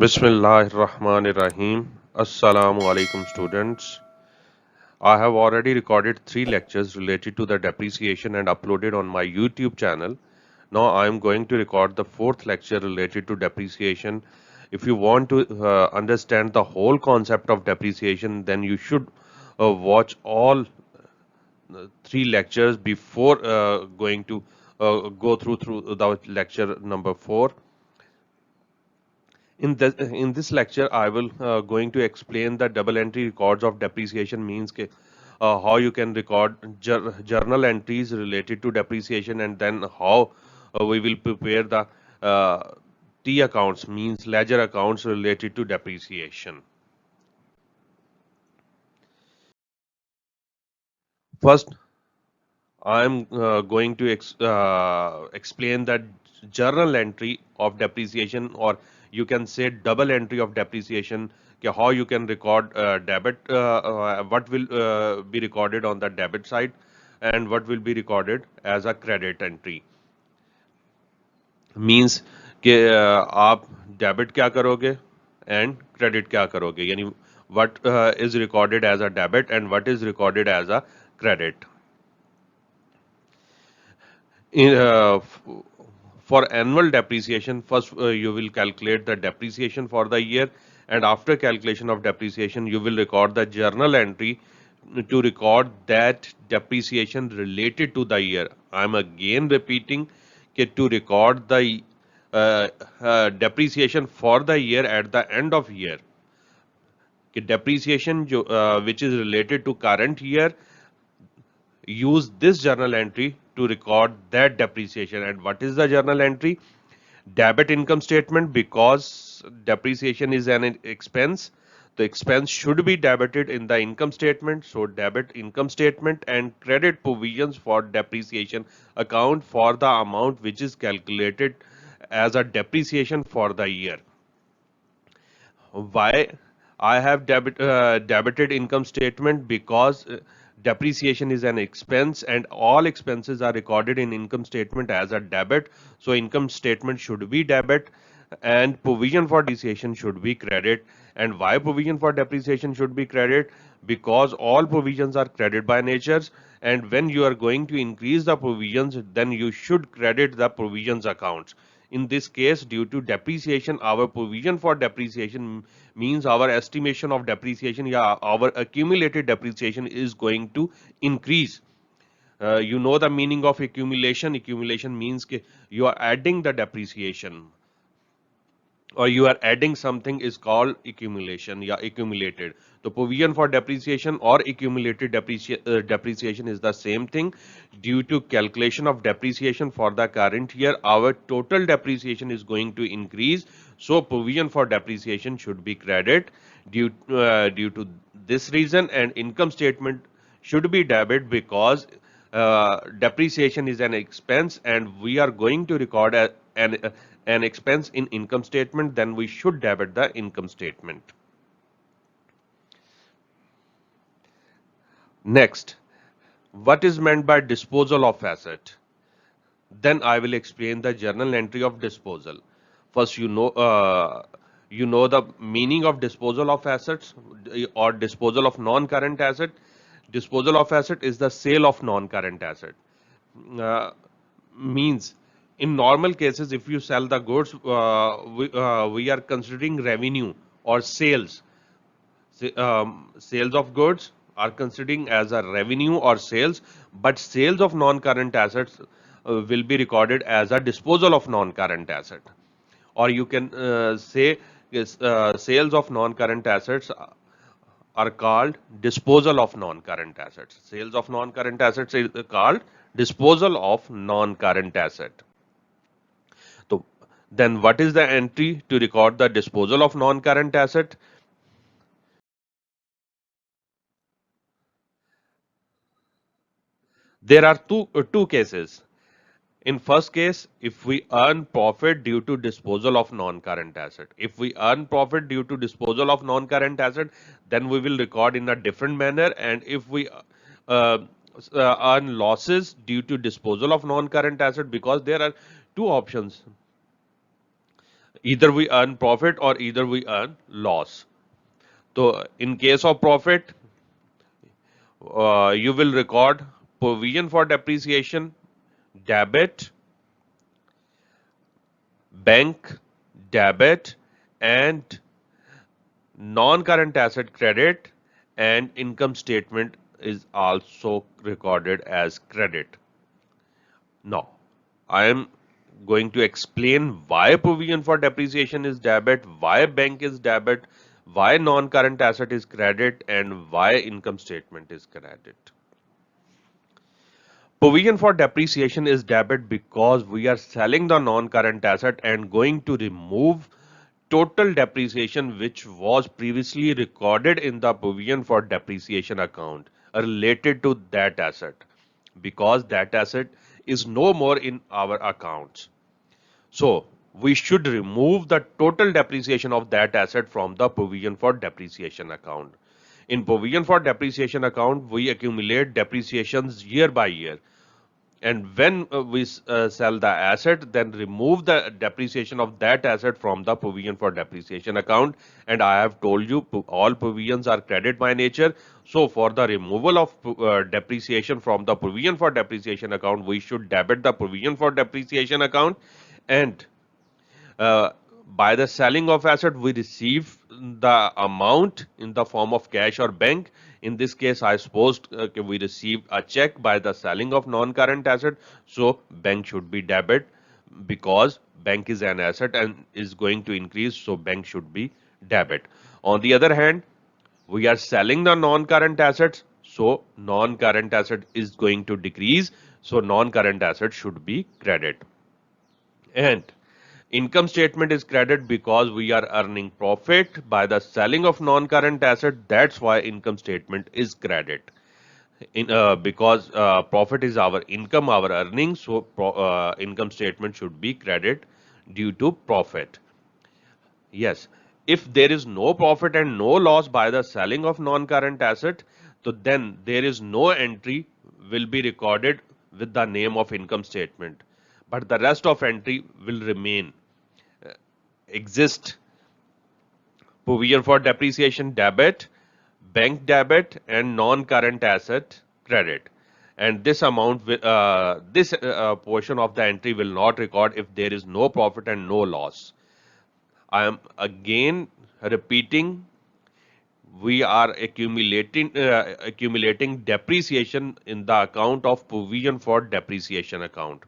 Bismillahirrahmanirrahim. Assalamu alaikum students. I have already recorded 3 lectures related to the depreciation and uploaded on my YouTube channel. Now I am going to record the 4th lecture related to depreciation. If you want to understand the whole concept of depreciation, then you should watch all 3 lectures before going to go through the lecture number 4. In this lecture, I will going to explain the double entry records of depreciation means how you can record journal entries related to depreciation, and then how we will prepare the uh, T accounts means ledger accounts related to depreciation. First, I am going to explain the journal entry of depreciation, or you can say double entry of depreciation. How you can record debit, what will be recorded on the debit side, and what will be recorded as a credit entry. Means कि आप debit क्या करोगे and credit क्या करोगे, यानी what is recorded as a debit and what is recorded as a credit. Uh, for annual depreciation, first you will calculate the depreciation for the year, and after calculation of depreciation, you will record the journal entry to record that depreciation related to the year. I am again repeating to record the depreciation for the year at the end of year. Depreciation which is related to current year, use this journal entry to record that depreciation. And what is the journal entry? Debit income statement, because depreciation is an expense. The expense should be debited in the income statement. So debit income statement, and credit provisions for depreciation account for the amount which is calculated as a depreciation for the year. Why I have debited income statement? Because depreciation is an expense and all expenses are recorded in income statement as a debit. So income statement should be debit and provision for depreciation should be credit. And why provision for depreciation should be credit? Because all provisions are credit by natures, and when you are going to increase the provisions, then you should credit the provisions accounts. In this case, due to depreciation, our provision for depreciation means our estimation of depreciation, yeah, our accumulated depreciation is going to increase. You know the meaning of accumulation. Accumulation means you are adding the depreciation, or you are adding something is called accumulation, yeah, accumulated. The provision for depreciation or accumulated depreciation is the same thing. Due to calculation of depreciation for the current year, our total depreciation is going to increase, so provision for depreciation should be credit due to this reason, and income statement should be debit because depreciation is an expense and we are going to record an expense in income statement, then we should debit the income statement. Next, what is meant by disposal of asset? Then I will explain the journal entry of disposal. First, you know the meaning of disposal of assets or disposal of non-current asset. Disposal of asset is the sale of non-current asset. Uh, Means in normal cases, if you sell the goods, we are considering revenue or sales. Sales of goods are considering as a revenue or sales, but sales of non-current assets will be recorded as a disposal of non-current asset. Or you can say yes, sales of non-current assets are called disposal of non-current assets. Sales of non-current assets is called disposal of non-current asset. So then what is the entry to record the disposal of non-current asset? There are two cases. In first case, if we earn profit due to disposal of non-current asset. If we earn profit due to disposal of non-current asset, then we will record in a different manner. And if we uh, earn losses due to disposal of non-current asset, because there are two options. Either we earn profit or either we earn loss. So in case of profit, you will record provision for depreciation, debit, bank, debit, and non-current asset credit, and income statement is also recorded as credit. Now, I am going to explain why provision for depreciation is debit, why bank is debit, why non-current asset is credit, and why income statement is credit. Provision for depreciation is debit because we are selling the non-current asset and going to remove total depreciation which was previously recorded in the provision for depreciation account related to that asset, because that asset is no more in our accounts. So we should remove the total depreciation of that asset from the provision for depreciation account. In provision for depreciation account, we accumulate depreciations year by year, and when we sell the asset, then remove the depreciation of that asset from the provision for depreciation account. And I have told you all provisions are credit by nature. So for the removal of depreciation from the provision for depreciation account, we should debit the provision for depreciation account, and uh, by the selling of asset, we receive the amount in the form of cash or bank. In this case, I suppose we received a check by the selling of non-current asset. So bank should be debit because bank is an asset and is going to increase. So bank should be debit. On the other hand, we are selling the non-current assets. So non-current asset is going to decrease. So non-current asset should be credit. And income statement is credit because we are earning profit by the selling of non-current asset. That's why income statement is credit. Because profit is our income, our earnings, so income statement should be credit due to profit. Yes, if there is no profit and no loss by the selling of non-current asset, so then there is no entry will be recorded with the name of income statement, but the rest of entry will remain exist. Provision for depreciation debit, bank debit, and non-current asset credit. And this amount, this portion of the entry will not record if there is no profit and no loss. I am again repeating, we are accumulating depreciation in the account of provision for depreciation account.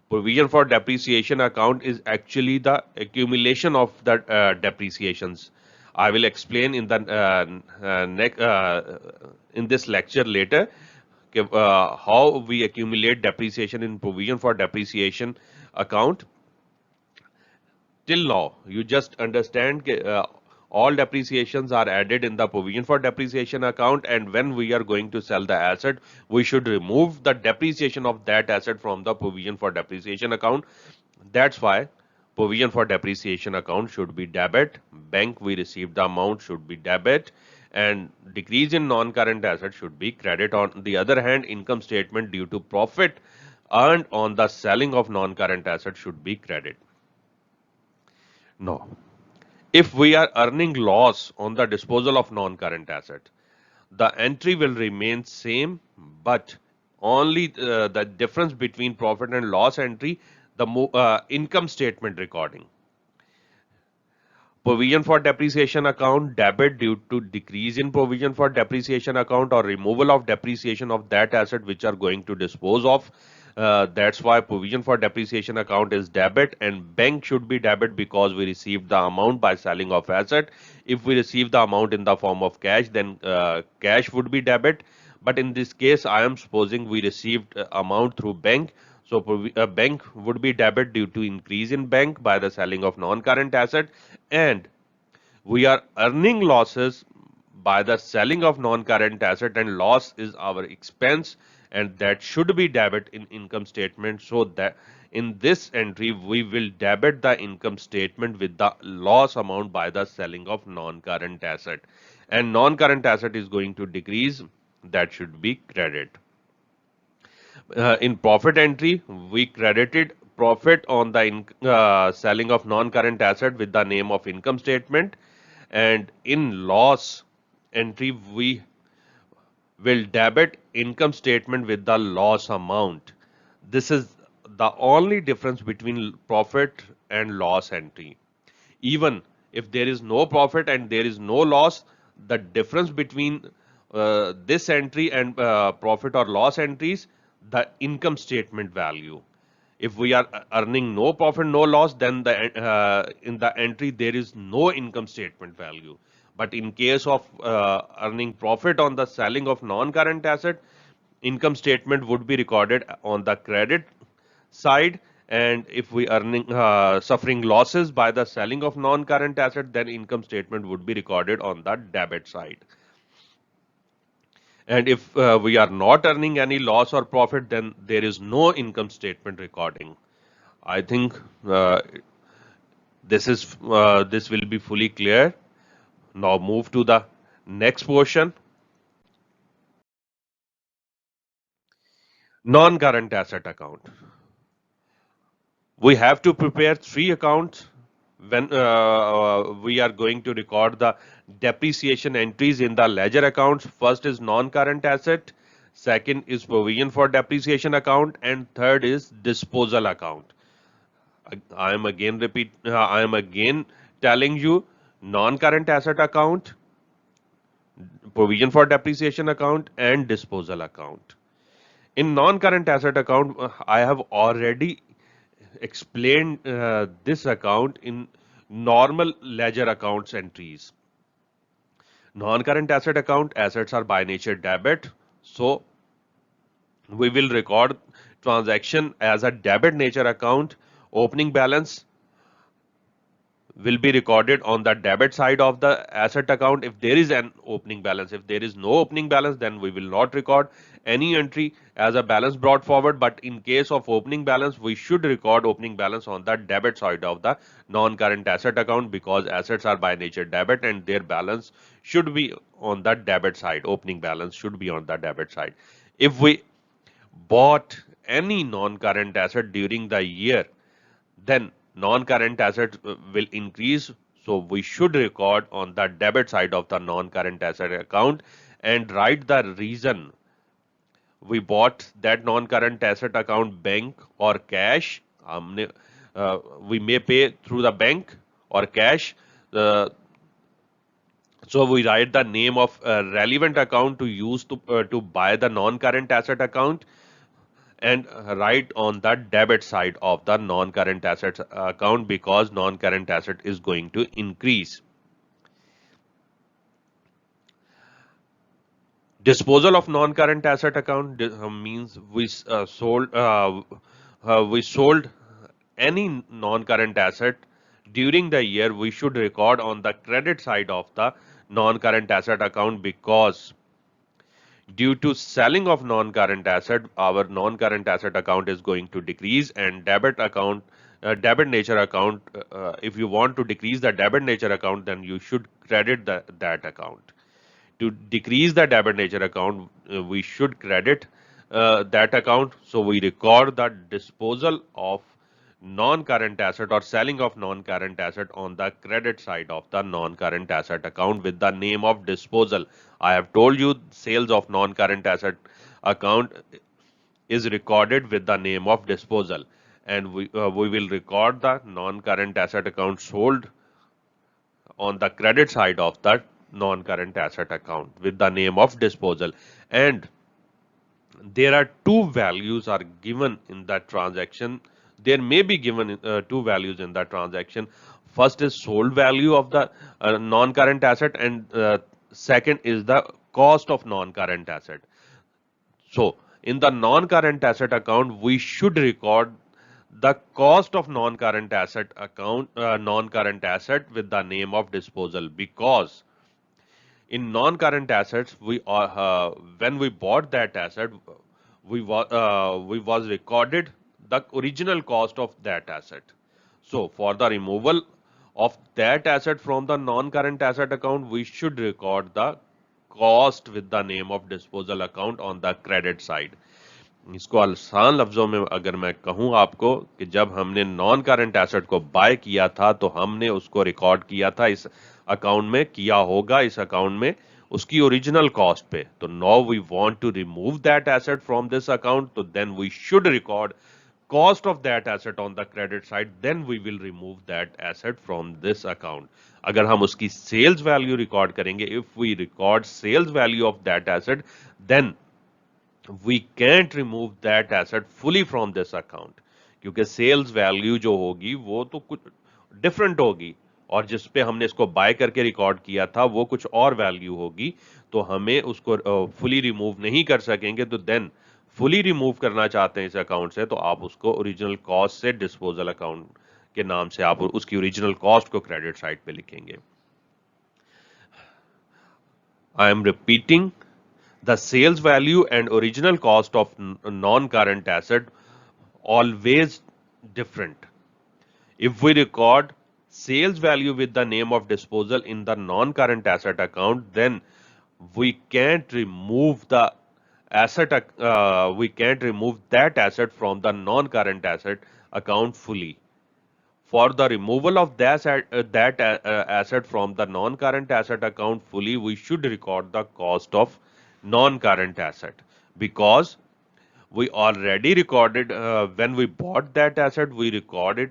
Provision for depreciation account is actually the accumulation of the depreciations. I will explain in the in this lecture later how we accumulate depreciation in provision for depreciation account. Till now, you just understand all depreciations are added in the provision for depreciation account, and when we are going to sell the asset, we should remove the depreciation of that asset from the provision for depreciation account. That's why provision for depreciation account should be debit, bank we received the amount should be debit, and decrease in non-current asset should be credit. On the other hand, income statement due to profit earned on the selling of non-current asset should be credit. No. If we are earning loss on the disposal of non-current asset, the entry will remain same, but only the difference between profit and loss entry, the income statement recording. Provision for depreciation account debit due to decrease in provision for depreciation account or removal of depreciation of that asset which are going to dispose of. That's why provision for depreciation account is debit, and bank should be debit because we received the amount by selling of asset. If we receive the amount in the form of cash, then cash would be debit. But in this case, I am supposing we received amount through bank. So bank would be debit due to increase in bank by the selling of non-current asset, and we are earning losses by the selling of non-current asset, and loss is our expense, and that should be debit in income statement. So that in this entry we will debit the income statement with the loss amount by the selling of non-current asset, and non-current asset is going to decrease, that should be credit. In profit entry, we credited profit on the selling of non-current asset with the name of income statement, and in loss entry we will debit income statement with the loss amount. This is the only difference between profit and loss entry. Even if there is no profit and there is no loss, the difference between this entry and profit or loss entries, the income statement value. If we are earning no profit, no loss, then in the entry there is no income statement value. But in case of earning profit on the selling of non-current asset, income statement would be recorded on the credit side, and if we earning suffering losses by the selling of non-current asset, then income statement would be recorded on the debit side. And if we are not earning any loss or profit, then there is no income statement recording. I think this will be fully clear. Now move to the next portion. Non-current asset account. We have to prepare three accounts when we are going to record the depreciation entries in the ledger accounts. First is non-current asset, second is provision for depreciation account, and third is disposal account. I am again telling you, non-current asset account, provision for depreciation account, and disposal account. In non-current asset account, I have already explained this account in normal ledger accounts entries. Non-current asset account, assets are by nature debit, so we will record transaction as a debit nature account. Opening balance will be recorded on the debit side of the asset account if there is an opening balance. If there is no opening balance, then we will not record any entry as a balance brought forward. But in case of opening balance, we should record opening balance on the debit side of the non-current asset account, because assets are by nature debit and their balance should be on the debit side. Opening balance should be on the debit side. If we bought any non-current asset during the year, then non-current asset will increase. So we should record on the debit side of the non-current asset account and write the reason we bought that non-current asset account, bank or cash. We may pay through the bank or cash. Uh, so we write the name of relevant account to use to buy the non-current asset account, and write on the debit side of the non-current assets account, because non-current asset is going to increase. Disposal of non-current asset account means we sold any non-current asset during the year. We should record on the credit side of the non-current asset account, because due to selling of non-current asset, our non-current asset account is going to decrease, and debit nature account, if you want to decrease the debit nature account, then you should credit that account. To decrease the debit nature account, we should credit that account. So we record the disposal of non-current asset or selling of non-current asset on the credit side of the non-current asset account with the name of disposal. I have told you, sales of non-current asset account is recorded with the name of disposal, and we will record the non-current asset account sold on the credit side of the non-current asset account with the name of disposal. And there are two values are given in that transaction. There may be given two values in that transaction. First is sold value of the non-current asset, and second is the cost of non-current asset. So in the non-current asset account, we should record the cost of non-current asset account, non-current asset with the name of disposal, because in non-current assets, when we bought that asset, we was recorded the original cost of that asset. So for the removal of that asset from the non-current asset account, we should record the cost with the name of disposal account on the credit side. इसको आसान लफ्जों में अगर मैं कहूं आपको कि जब हमने नॉन करंट एसेट को बाय किया था तो हमने उसको रिकॉर्ड किया था इस अकाउंट में, किया होगा इस अकाउंट में उसकी ओरिजिनल कॉस्ट पे। तो now we want to remove that asset from this account, तो then we should record cost of that asset on the credit side, then we will remove that asset from this account. अगर हम उसकी sales value record करेंगे, if we record sales value of that asset, then we can't remove that asset fully from this account, क्योंकि sales value जो होगी वो तो कुछ different होगी और जिस पे हमने इसको बाय करके रिकॉर्ड किया था वो कुछ और वैल्यू होगी, तो हमें उसको फुली रिमूव नहीं कर सकेंगे। तो देन फुली रिमूव करना चाहते हैं इस अकाउंट से, तो आप उसको ओरिजिनल कॉस्ट से डिस्पोजल अकाउंट के नाम से आप उसकी ओरिजिनल कॉस्ट को क्रेडिट साइड पे लिखेंगे। I am repeating, the sales value and original cost of non-current asset always different. If we record sales value with the name of disposal in the non-current asset account, then we can't remove the we can't remove that asset from the non-current asset account fully. For the removal of that asset from the non-current asset account fully, we should record the cost of non-current asset, because we already recorded when we bought that asset, we recorded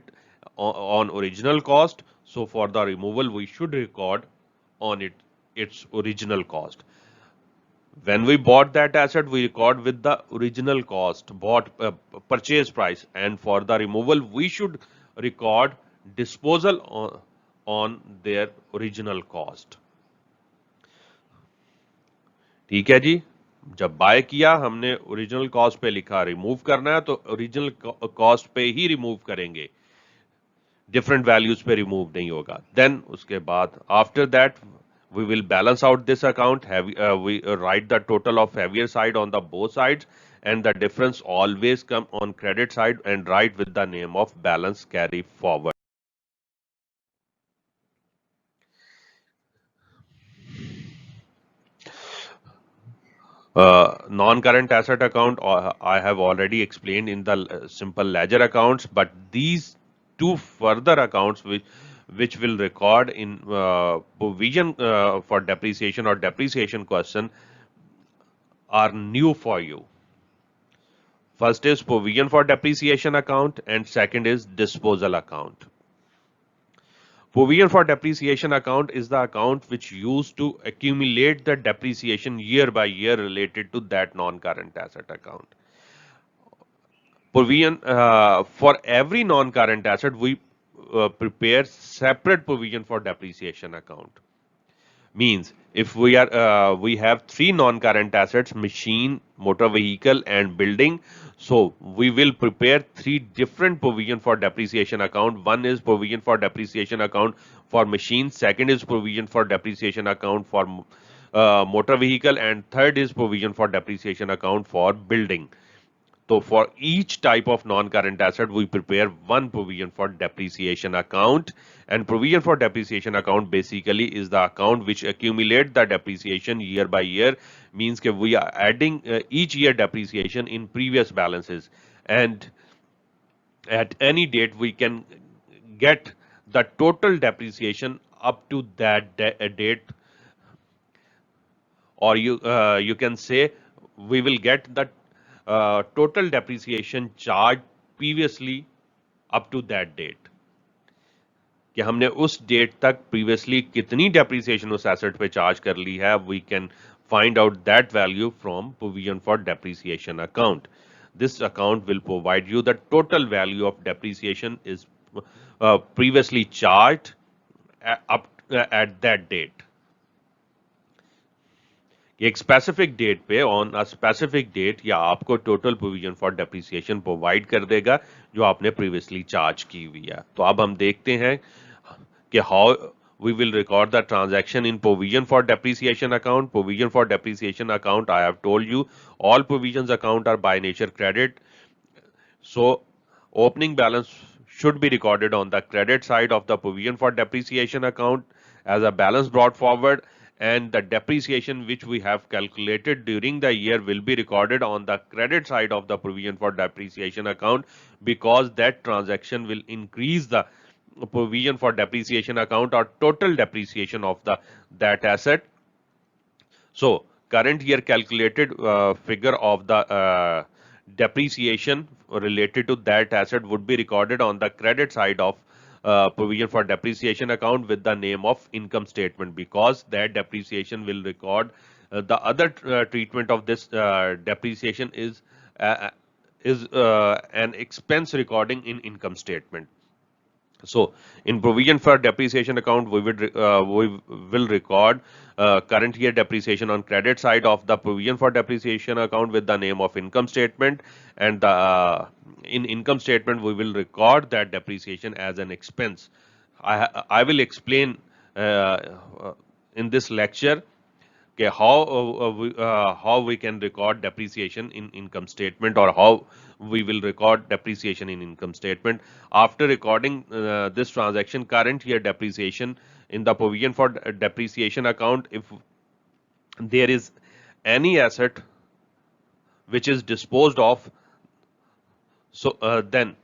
on original cost. So for the removal, we should record on its original cost. When we bought that asset, we record with the original cost, bought purchase price, and for the removal, we should record disposal on their original cost. ठीक है जी, जब bye किया हमने original cost पे लिखा remove करना है, तो ओरिजिनल कॉस्ट पे ही रिमूव करेंगे, डिफरेंट वैल्यूज पे रिमूव नहीं होगा। देन उसके बाद after that we will balance out this account, we write the total of heavier side on the both sides, and the difference always come on credit side and write with the name of balance carry forward. Non-current asset account I have already explained in the simple ledger accounts, but these two further accounts which will record in provision for depreciation or depreciation question are new for you. First is provision for depreciation account and second is disposal account. Provision for depreciation account is the account which used to accumulate the depreciation year by year related to that non-current asset account. Provision for every non-current asset, we prepare separate provision for depreciation account. Means if we have three non-current assets, machine, motor vehicle, and building, so we will prepare three different provision for depreciation account. One is provision for depreciation account for machine, second is provision for depreciation account for motor vehicle, and third is provision for depreciation account for building. So for each type of non-current asset, we prepare one provision for depreciation account. And provision for depreciation account basically is the account which accumulate the depreciation year by year. Means that we are adding each year depreciation in previous balances. And at any date, we can get the total depreciation up to that date, or you can say we will get the total depreciation charge previously up to that date, कि हमने उस date तक previously कितनी depreciation उस asset पे charge कर ली है, we can find out that value from provision for depreciation account. This account will provide you the total value of depreciation is previously charged up at that date. एक specific date पे on a specific date या आपको total provision for depreciation provide कर देगा जो आपने previously charge की हुई है. तो अब हम देखते हैं कि how we will record the transaction in provision for depreciation account. Provision for depreciation account, I have told you, all provisions account are by nature credit. So opening balance should be recorded on the credit side of the provision for depreciation account as a balance brought forward, and the depreciation which we have calculated during the year will be recorded on the credit side of the provision for depreciation account, because that transaction will increase the provision for depreciation account or total depreciation of the that asset. So current year calculated figure of the depreciation related to that asset would be recorded on the credit side of provision for depreciation account with the name of income statement, because that depreciation will record the other treatment of this depreciation uh, is an expense recording in income statement. So, in provision for depreciation account, we will record current year depreciation on credit side of the provision for depreciation account with the name of income statement, and in income statement we will record that depreciation as an expense. I will explain uh, uh, in this lecture, okay, how we can record depreciation in income statement, or how we will record depreciation in income statement. After recording this transaction, current year depreciation in the provision for depreciation account, if there is any asset which is disposed of, so then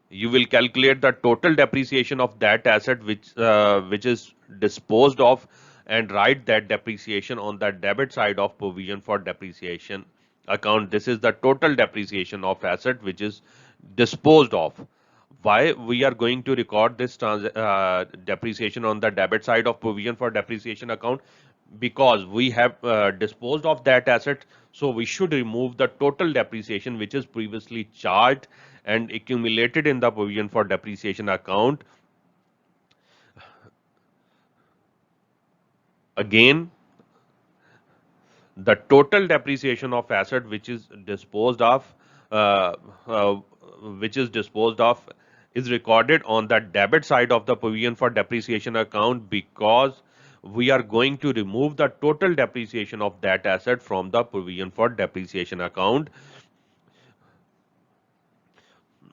you will calculate the total depreciation of that asset which is disposed of, and write that depreciation on the debit side of provision for depreciation account. This is the total depreciation of asset which is disposed of. Why we are going to record this depreciation on the debit side of provision for depreciation account? Because we have disposed of that asset, so we should remove the total depreciation which is previously charged and accumulated in the provision for depreciation account. Again, the total depreciation of asset uh, uh, which is disposed of is recorded on the debit side of the provision for depreciation account, because we are going to remove the total depreciation of that asset from the provision for depreciation account.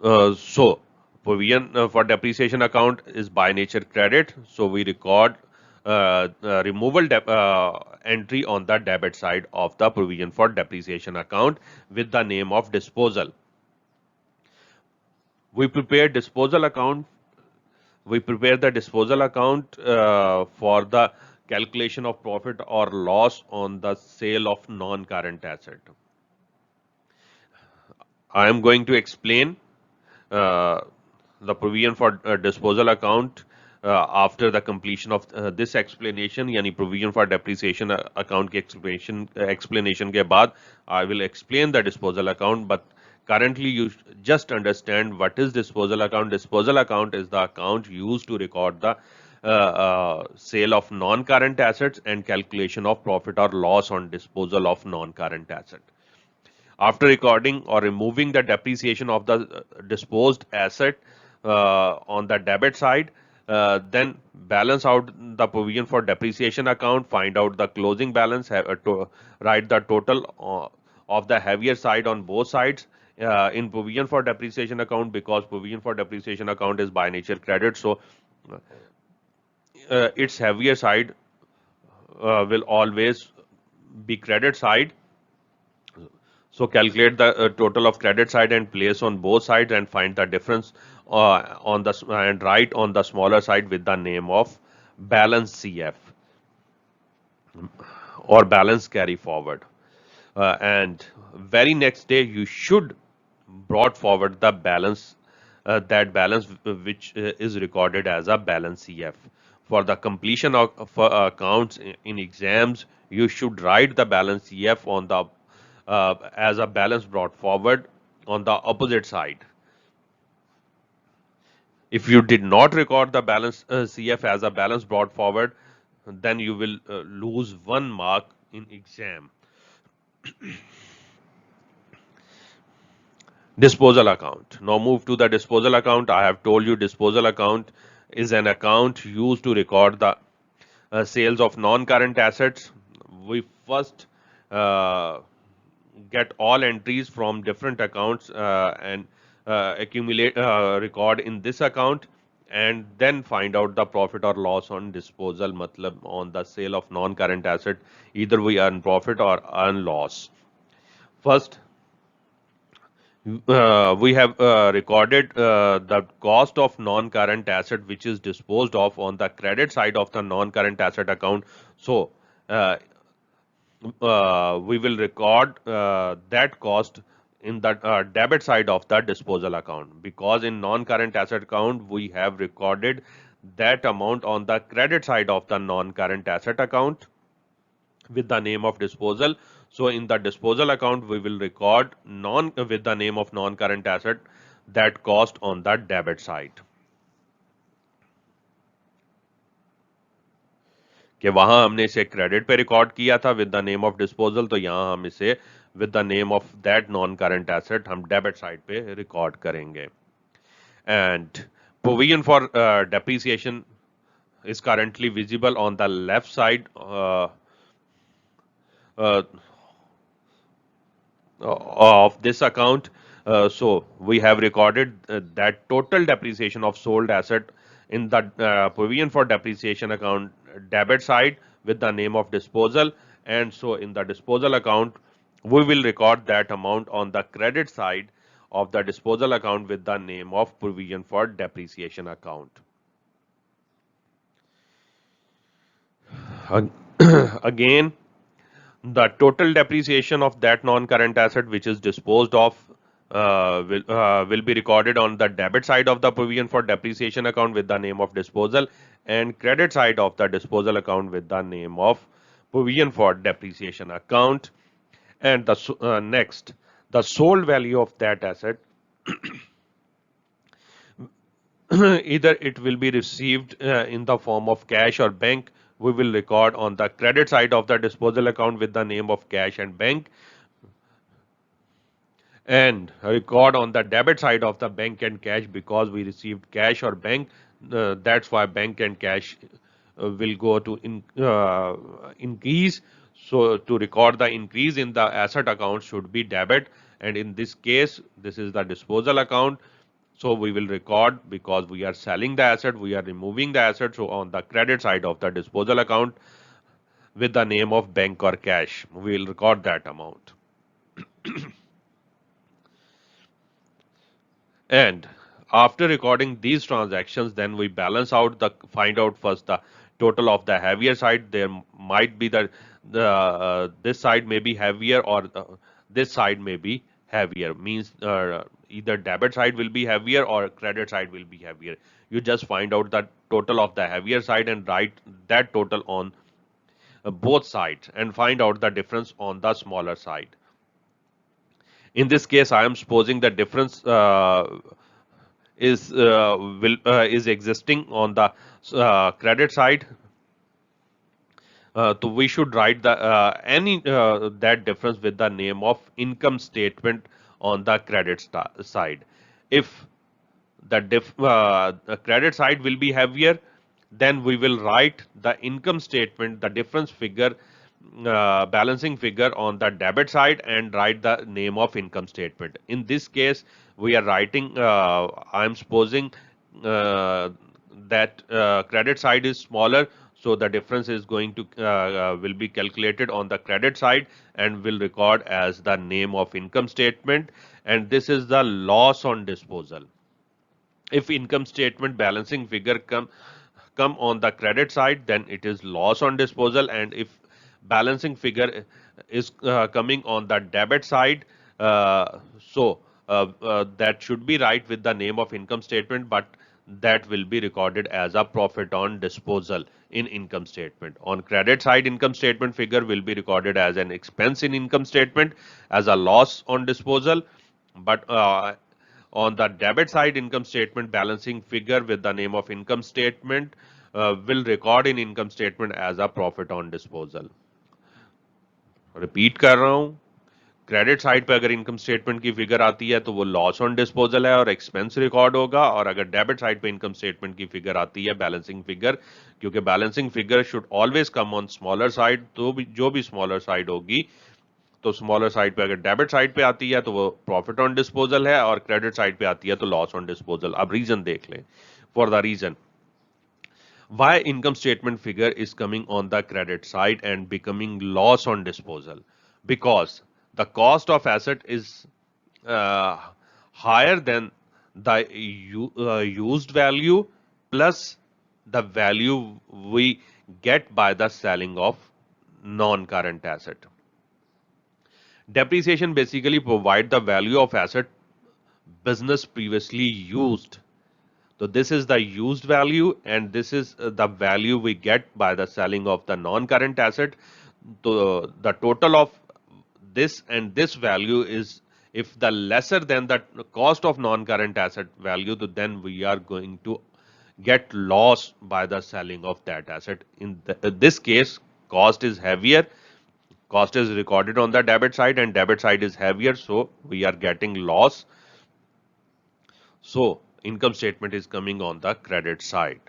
So provision for depreciation account is by nature credit. So we record removal entry on the debit side of the provision for depreciation account with the name of disposal. We prepare disposal account. We prepare the disposal account for the calculation of profit or loss on the sale of non-current asset. I am going to explain uh, the provision for disposal account after the completion of this explanation, यानी provision for depreciation account के explanation के बाद I will explain the disposal account. But currently you just understand what is disposal account. Disposal account is the account used to record the sale of non-current assets and calculation of profit or loss on disposal of non-current asset. After recording or removing the depreciation of the disposed asset on the debit side, then balance out the provision for depreciation account, find out the closing balance, write the total of the heavier side on both sides in provision for depreciation account, because provision for depreciation account is by nature credit. So its heavier side will always be credit side. So calculate the total of credit side and place on both sides, and find the difference on the and write on the smaller side with the name of balance CF or balance carry forward. And very next day you should brought forward the balance, that balance which is recorded as a balance CF. For the completion of accounts in exams, you should write the balance CF on the as a balance brought forward on the opposite side. If you did not record the balance CF as a balance brought forward, then you will lose 1 mark in exam. Disposal account. Now move to the disposal account. I have told you disposal account is an account used to record the sales of non-current assets. We first uh, get all entries from different accounts and accumulate record in this account. and then find out the profit or loss on disposal, matlab on the sale of non-current asset, either we earn profit or earn loss. First, we have recorded the cost of non-current asset which is disposed of on the credit side of the non-current asset account. So uh, we will record that cost in the debit side of the disposal account, because in non-current asset account we have recorded that amount on the credit side of the non-current asset account with the name of disposal. So in the disposal account we will record non with the name of non-current asset that cost on the debit side. कि वहां हमने इसे credit पे record किया था with the name of disposal, तो यहाँ हम इसे with the name of that non current asset हम डेबिट साइड पे रिकॉर्ड करेंगे. And provision for depreciation is currently visible on the left side uh, of this account. So we have recorded that total depreciation of sold asset in the provision for depreciation account debit side with the name of disposal, and so in the disposal account we will record that amount on the credit side of the disposal account with the name of provision for depreciation account. Again, the total depreciation of that non-current asset which is disposed of will be recorded on the debit side of the provision for depreciation account with the name of disposal, and credit side of the disposal account with the name of provision for depreciation account. And the next, the sold value of that asset, either it will be received in the form of cash or bank, we will record on the credit side of the disposal account with the name of cash and bank, and record on the debit side of the bank and cash because we received cash or bank. That's why bank and cash will go to increase. So to record the increase in the asset account should be debit, and in this case this is the disposal account. So we will record, because we are selling the asset, we are removing the asset. So on the credit side of the disposal account with the name of bank or cash, we will record that amount. And after recording these transactions, then we balance out find out first the total of the heavier side. There might be the this side may be heavier, or this side may be heavier. Means either debit side will be heavier or credit side will be heavier. You just find out the total of the heavier side and write that total on both sides and find out the difference on the smaller side. In this case, I am supposing the difference is existing on the credit side. So we should write the any that difference with the name of income statement on the credit side. If the credit side will be heavier, then we will write the income statement, the difference figure, balancing figure on the debit side and write the name of income statement. In this case, we are writing, I am supposing that credit side is smaller, so the difference is going to will be calculated on the credit side and will record as the name of income statement, and this is the loss on disposal. If income statement balancing figure come on the credit side, then it is loss on disposal, and if balancing figure is coming on the debit side, that should be right with the name of income statement, but that will be recorded as a profit on disposal in income statement. On credit side, income statement figure will be recorded as an expense in income statement, as a loss on disposal, but on the debit side, income statement balancing figure with the name of income statement will record in income statement as a profit on disposal. Repeat कर रहा हूं, credit side पे अगर income statement की figure आती है तो वो लॉस ऑन डिस्पोजल है और एक्सपेंस रिकॉर्ड होगा, और अगर डेबिट साइड पे इनकम स्टेटमेंट की फिगर आती है बैलेंसिंग फिगर, क्योंकि balancing figure should always come on smaller side, तो भी जो भी स्मॉलर साइड होगी, तो स्मॉलर साइड पे अगर डेबिट साइड पे आती है तो वो प्रॉफिट ऑन डिस्पोजल है, और क्रेडिट साइड पे आती है तो लॉस ऑन डिस्पोजल. अब रीजन देख लें. for the reason why income statement figure is coming on the credit side and becoming loss on disposal, because the cost of asset is uh, higher than the used value plus the value we get by the selling of non-current asset. Depreciation basically provide the value of asset business previously used. So this is the used value and this is the value we get by the selling of the non-current asset. So the total of this and this value is, if the lesser than the cost of non-current asset value, then we are going to get loss by the selling of that asset. In this case, cost is heavier. Cost is recorded on the debit side and debit side is heavier, so we are getting loss. So income statement is coming on the credit side.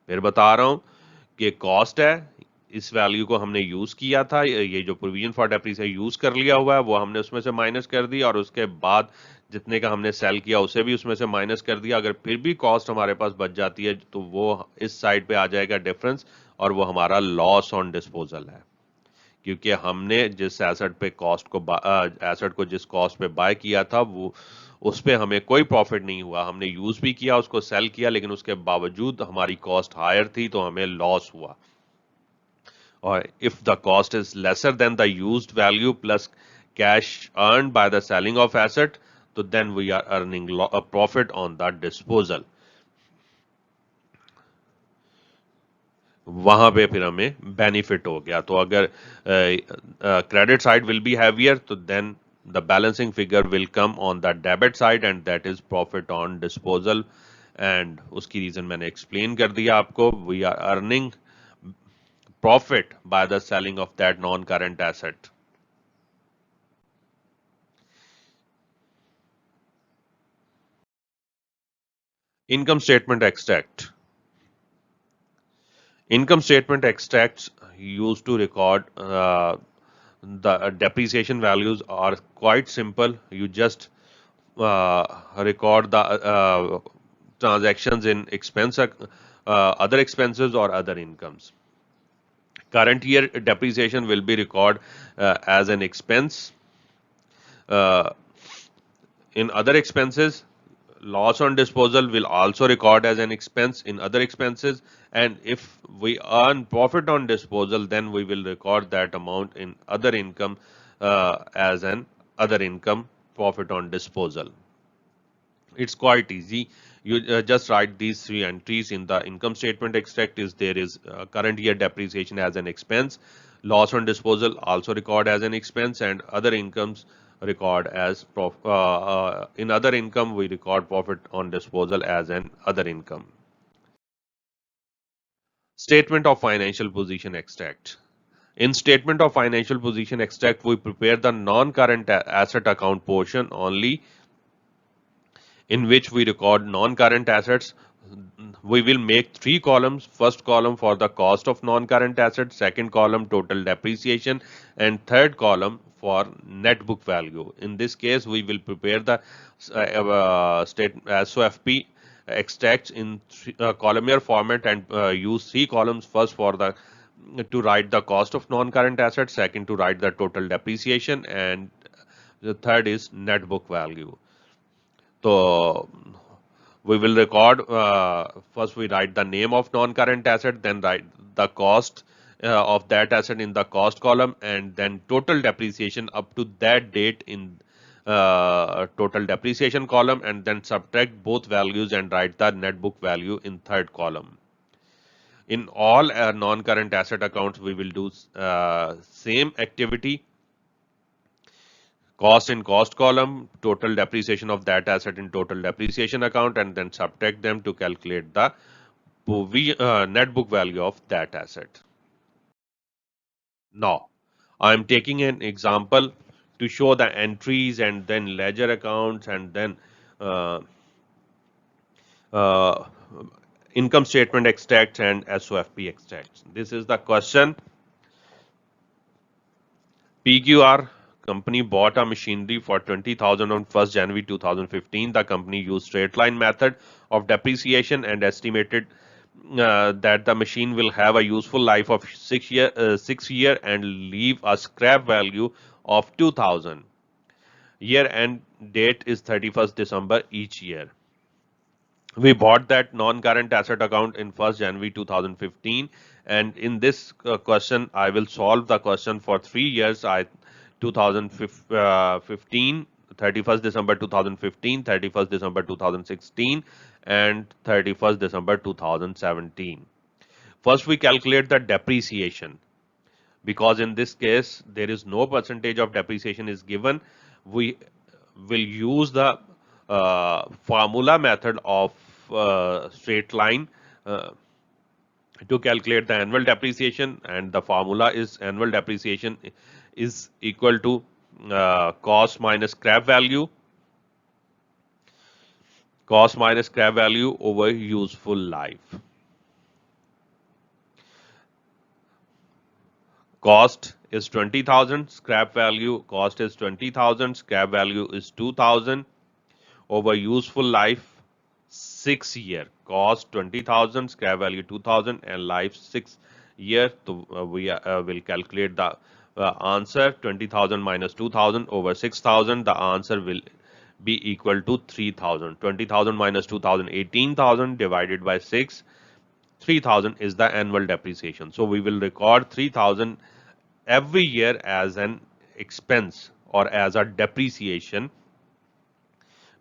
फिर बता रहा हूँ कि cost है, इस value को हमने use किया था, ये जो प्रोविजन फॉर डेप्रिसिएशन यूज कर लिया हुआ है वो हमने उसमें से माइनस कर दिया और उसके बाद जितने का हमने सेल किया उसे भी उसमें से माइनस कर दिया। अगर फिर भी कॉस्ट हमारे पास बच जाती है तो वो इस साइड पे आ जाएगा डिफरेंस और वो हमारा लॉस ऑन डिस्पोजल है, क्योंकि हमने जिस एसेट पे कॉस्ट को एसेट को जिस कॉस्ट पे बाय किया था वो उस पे हमें कोई प्रॉफिट नहीं हुआ। हमने यूज भी किया, उसको सेल किया, लेकिन उसके बावजूद हमारी कॉस्ट हायर थी तो हमें लॉस हुआ। और if the cost is lesser than the used value plus cash earn by the selling of asset, तो then we are earning profit on the disposal. वहां पे फिर हमें बेनिफिट हो गया। तो अगर credit side will be heavier तो then the balancing figure will come on the debit side and that is profit on disposal. And उसकी रीजन मैंने एक्सप्लेन कर दिया आपको। We are earning profit by the selling of that non current asset. Income statement extract. Income statement extracts used to record the depreciation values are quite simple. You just record the transactions in other expenses or other incomes. Current year depreciation will be recorded as an expense. Uh, in other expenses, loss on disposal will also record as an expense in other expenses, and if we earn profit on disposal then we will record that amount in other income as an other income profit on disposal. It's quite easy. You just write these three entries in the income statement extract. Is there is current year depreciation as an expense, loss on disposal also record as an expense, and other incomes record as in other income we record profit on disposal as an other income. Statement of financial position extract. In statement of financial position extract, we prepare the non-current asset account portion only, in which we record non-current assets. We will make three columns. First column for the cost of non-current assets, second column total depreciation, and third column for net book value. In this case, we will prepare the state SOFP extracts in columnar format and use three columns. First for the to write the cost of non-current assets, second to write the total depreciation, and the third is net book value. So we will record, first we write the name of non-current asset, then write the cost of that asset in the cost column, and then total depreciation up to that date in total depreciation column, and then subtract both values and write the net book value in third column. In all non-current asset accounts, we will do same activity. Cost in cost column, total depreciation of that asset in total depreciation account, and then subtract them to calculate the net book value of that asset. Now, I am taking an example to show the entries and then ledger accounts and then uh, uh, income statement extracts and SOFP extracts. This is the question. PQR company bought a machinery for 20,000 on 1st January 2015. The company used straight line method of depreciation and estimated that the machine will have a useful life of 6 year and leave a scrap value of 2,000. Year end date is 31st December each year. We bought that non-current asset account in 1st January 2015, and in this question I will solve the question for 3 years. 2015, 31st December 2015, 31st December 2016, and 31st December 2017. First we calculate the depreciation, because in this case there is no percentage of depreciation is given. We will use the formula method of straight line to calculate the annual depreciation, and the formula is annual depreciation is equal to cost minus scrap value over useful life. Cost is 20,000, scrap value, cost is 20,000, scrap value is 2,000, over useful life 6 year. Cost 20,000, scrap value 2,000, and life 6 year. So we will calculate the answer. 20,000 minus 2,000 over 6,000. The answer will be equal to 3,000. 20,000 minus 2,000, 18,000 divided by 6. 3,000 is the annual depreciation. So we will record 3,000 every year as an expense or as a depreciation,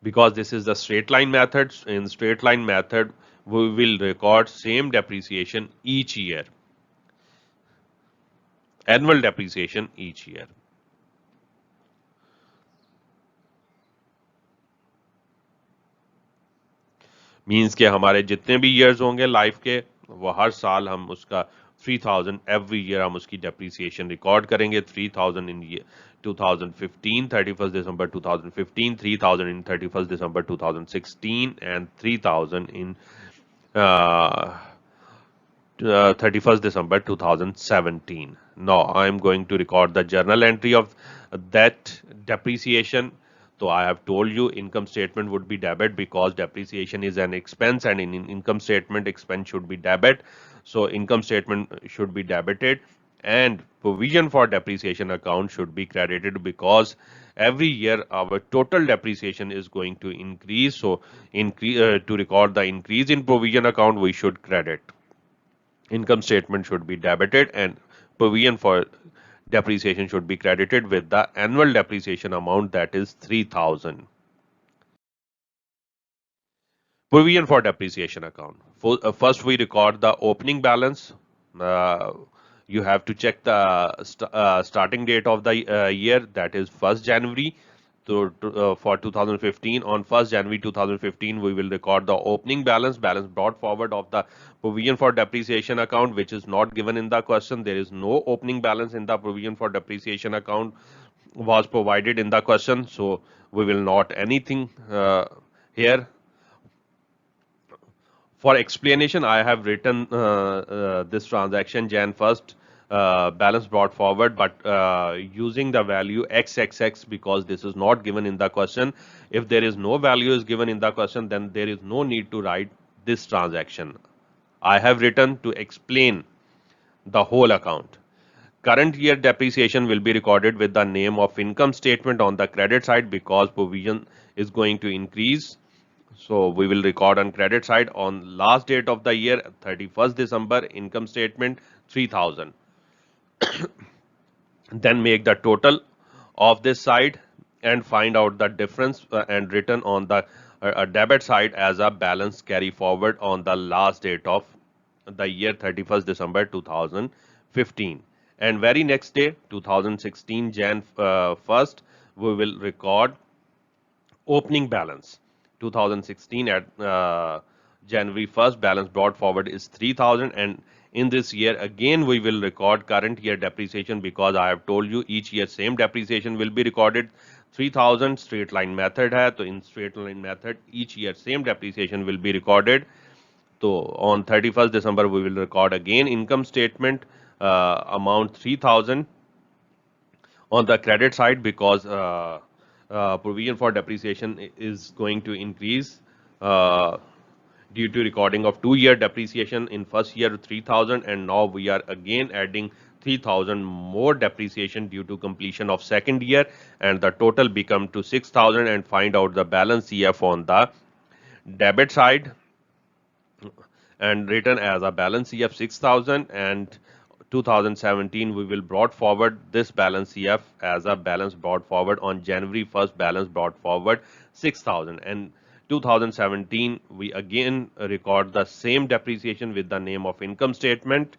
because this is the straight line method. In straight line method we will record same depreciation each year, annual depreciation each year. Means के हमारे जितने भी years होंगे life के, वो हर साल हम उसका 3,000 एवरी ईयर हम उसकी डेप्रीसिएशन रिकॉर्ड करेंगे. 3,000 इन 2015 31st December 2015, 3,000 in 31st December 2016, and 3,000 in 31st December 2017. Now I am going to record the journal entry of that depreciation. So I have told you income statement would be debit because depreciation is an expense, and in income statement expense should be debit. So income statement should be debited, and provision for depreciation account should be credited, because every year our total depreciation is going to increase. So to record the increase in provision account, we should credit. Income statement should be debited and provision for depreciation should be credited with the annual depreciation amount, that is 3,000. Provision for depreciation account. First we record the opening balance. You have to check the starting date of the year, that is 1st January. So for 2015, on 1st January 2015, we will record the opening balance brought forward of the provision for depreciation account, which is not given in the question. There is no opening balance in the provision for depreciation account was provided in the question, so we will not anything here. For explanation, I have written this transaction Jan 1st balance brought forward, but using the value XXX, because this is not given in the question. If there is no value is given in the question, then there is no need to write this transaction. I have written to explain the whole account. Current year depreciation will be recorded with the name of income statement on the credit side, because provision is going to increase. So we will record on credit side on last date of the year, 31st December, income statement 3,000. Then make the total of this side and find out the difference and written on the debit side as a balance carry forward on the last date of the year, 31st December 2015. And very next day, 2016 Jan 1st, we will record opening balance. 2016 at January 1st, balance brought forward is 3,000, and in this year again we will record current year depreciation, because I have told you each year same depreciation will be recorded. 3,000 straight line method hai, so in straight line method each year same depreciation will be recorded. So on 31st December we will record again income statement amount 3,000. On the credit side, because provision for depreciation is going to increase uh, due to recording of 2 year depreciation in first year 3000, and now we are again adding 3000 more depreciation due to completion of second year, and the total become to 6000, and find out the balance CF on the debit side and written as a balance CF 6000, and 2017 we will brought forward this balance CF as a balance brought forward on January 1st, balance brought forward 6000, and 2017 we again record the same depreciation with the name of income statement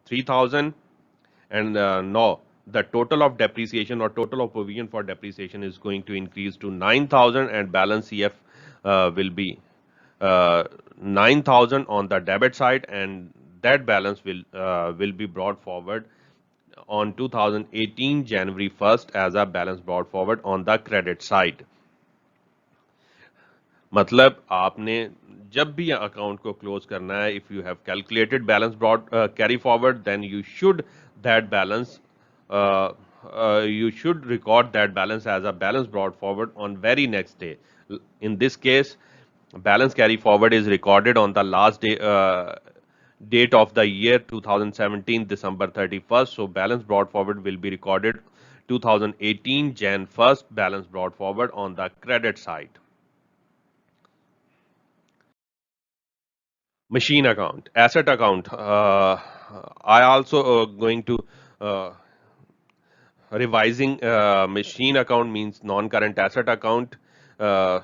3000, and now the total of depreciation or total of provision for depreciation is going to increase to 9000, and balance CF will be uh, 9000 on the debit side, and that balance will be brought forward on 2018 January 1st as a balance brought forward on the credit side. मतलब आपने जब भी account को close करना है, if you have calculated balance broad carry forward, then you should that balance you should record that balance as a balance brought forward on very next day. In this case, balance carry forward is recorded on the last day date of the year 2017 December 31st. So balance brought forward will be recorded 2018 Jan 1st, balance brought forward on the credit side. Machine account, asset account. I also going to uh, revising machine account means non-current asset account. Uh,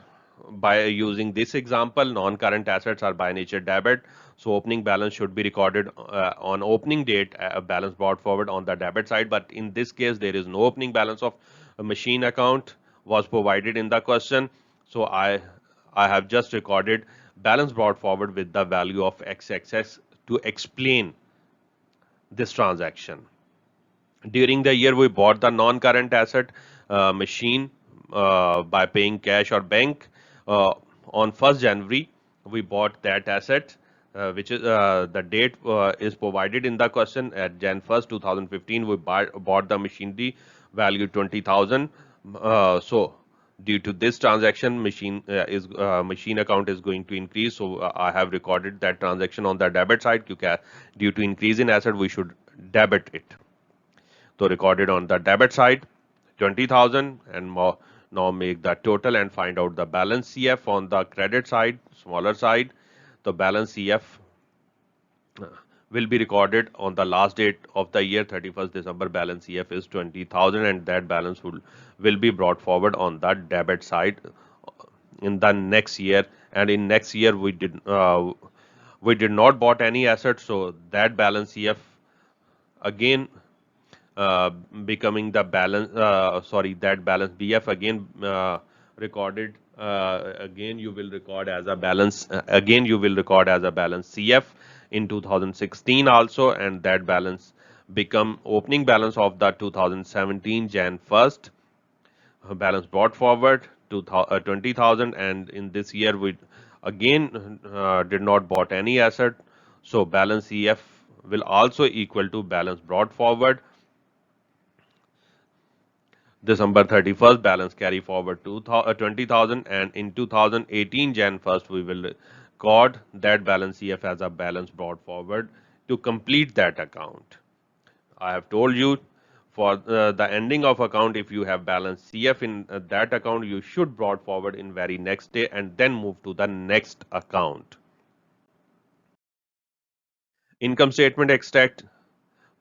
by using this example, non-current assets are by nature debit, so opening balance should be recorded on opening date, balance brought forward on the debit side. But in this case, there is no opening balance of a machine account was provided in the question, so I have just recorded balance brought forward with the value of XXX to explain this transaction. During the year, we bought the non-current asset machine by paying cash or bank. Uh, on 1st January, we bought that asset, which is the date is provided in the question. At Jan 1st, 2015, we bought the machinery value 20,000. So due to this transaction, machine account is going to increase. So I have recorded that transaction on the debit side. Due to increase in asset, we should debit it. So recorded on the debit side 20,000, and now make the total and find out the balance CF on the credit side, smaller side. The balance CF will be recorded on the last date of the year 31st December. Balance CF is 20,000, and that balance will be brought forward on the debit side in the next year. And in next year we did not bought any asset, so that balance CF again uh, becoming the balance, sorry, that balance BF again recorded, again you will record as a balance, again you will record as a balance CF in 2016 also, and that balance become opening balance of the 2017 Jan 1st, balance brought forward to 20,000, and in this year we again did not bought any asset, so balance CF will also equal to balance brought forward December 31st, balance carry forward to 20,000, and in 2018 Jan 1st we will record that balance CF as a balance brought forward to complete that account. I have told you for the ending of account, if you have balance CF in that account, you should brought forward in very next day and then move to the next account. Income statement extract.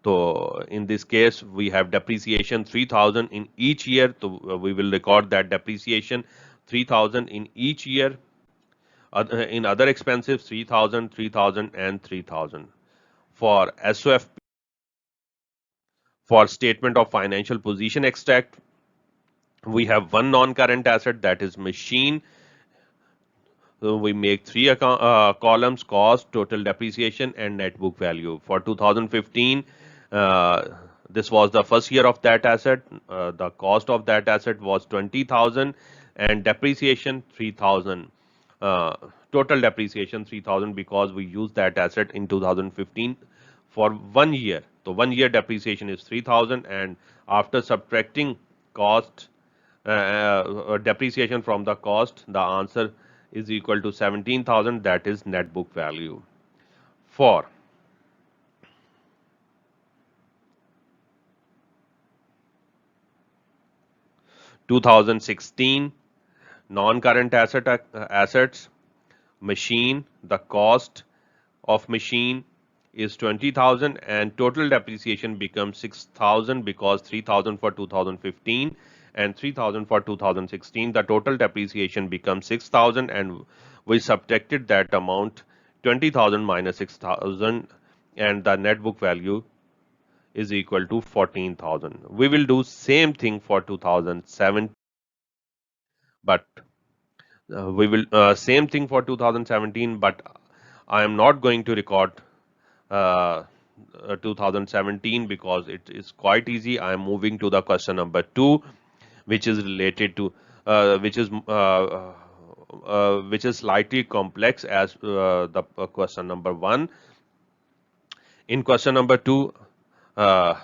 So in this case, we have depreciation 3000 in each year. So we will record that depreciation 3000 in each year. In other expenses, 3000, 3000, and 3000. For SOF, for statement of financial position extract, we have one non-current asset, that is machine. So we make three columns: cost, total depreciation, and net book value. For 2015, uh, this was the first year of that asset. The cost of that asset was 20,000, and depreciation 3,000. Uh, Total depreciation 3,000, because we used that asset in 2015 for 1 year. So 1 year depreciation is 3,000, and after subtracting cost depreciation from the cost, the answer is equal to 17,000. That is net book value. For 2016, non-current assets, machine, the cost of machine is 20,000 and total depreciation becomes 6,000 because 3,000 for 2015 and 3,000 for 2016. The total depreciation becomes 6,000 and we subtracted that amount 20,000 minus 6,000 and the net book value is equal to 14,000. We will do same thing for 2007, but we will same thing for 2017, but I am not going to record uh, 2017 because it is quite easy. I am moving to the question number 2, which is related to which is slightly complex as the question number 1. In question number 2, uh,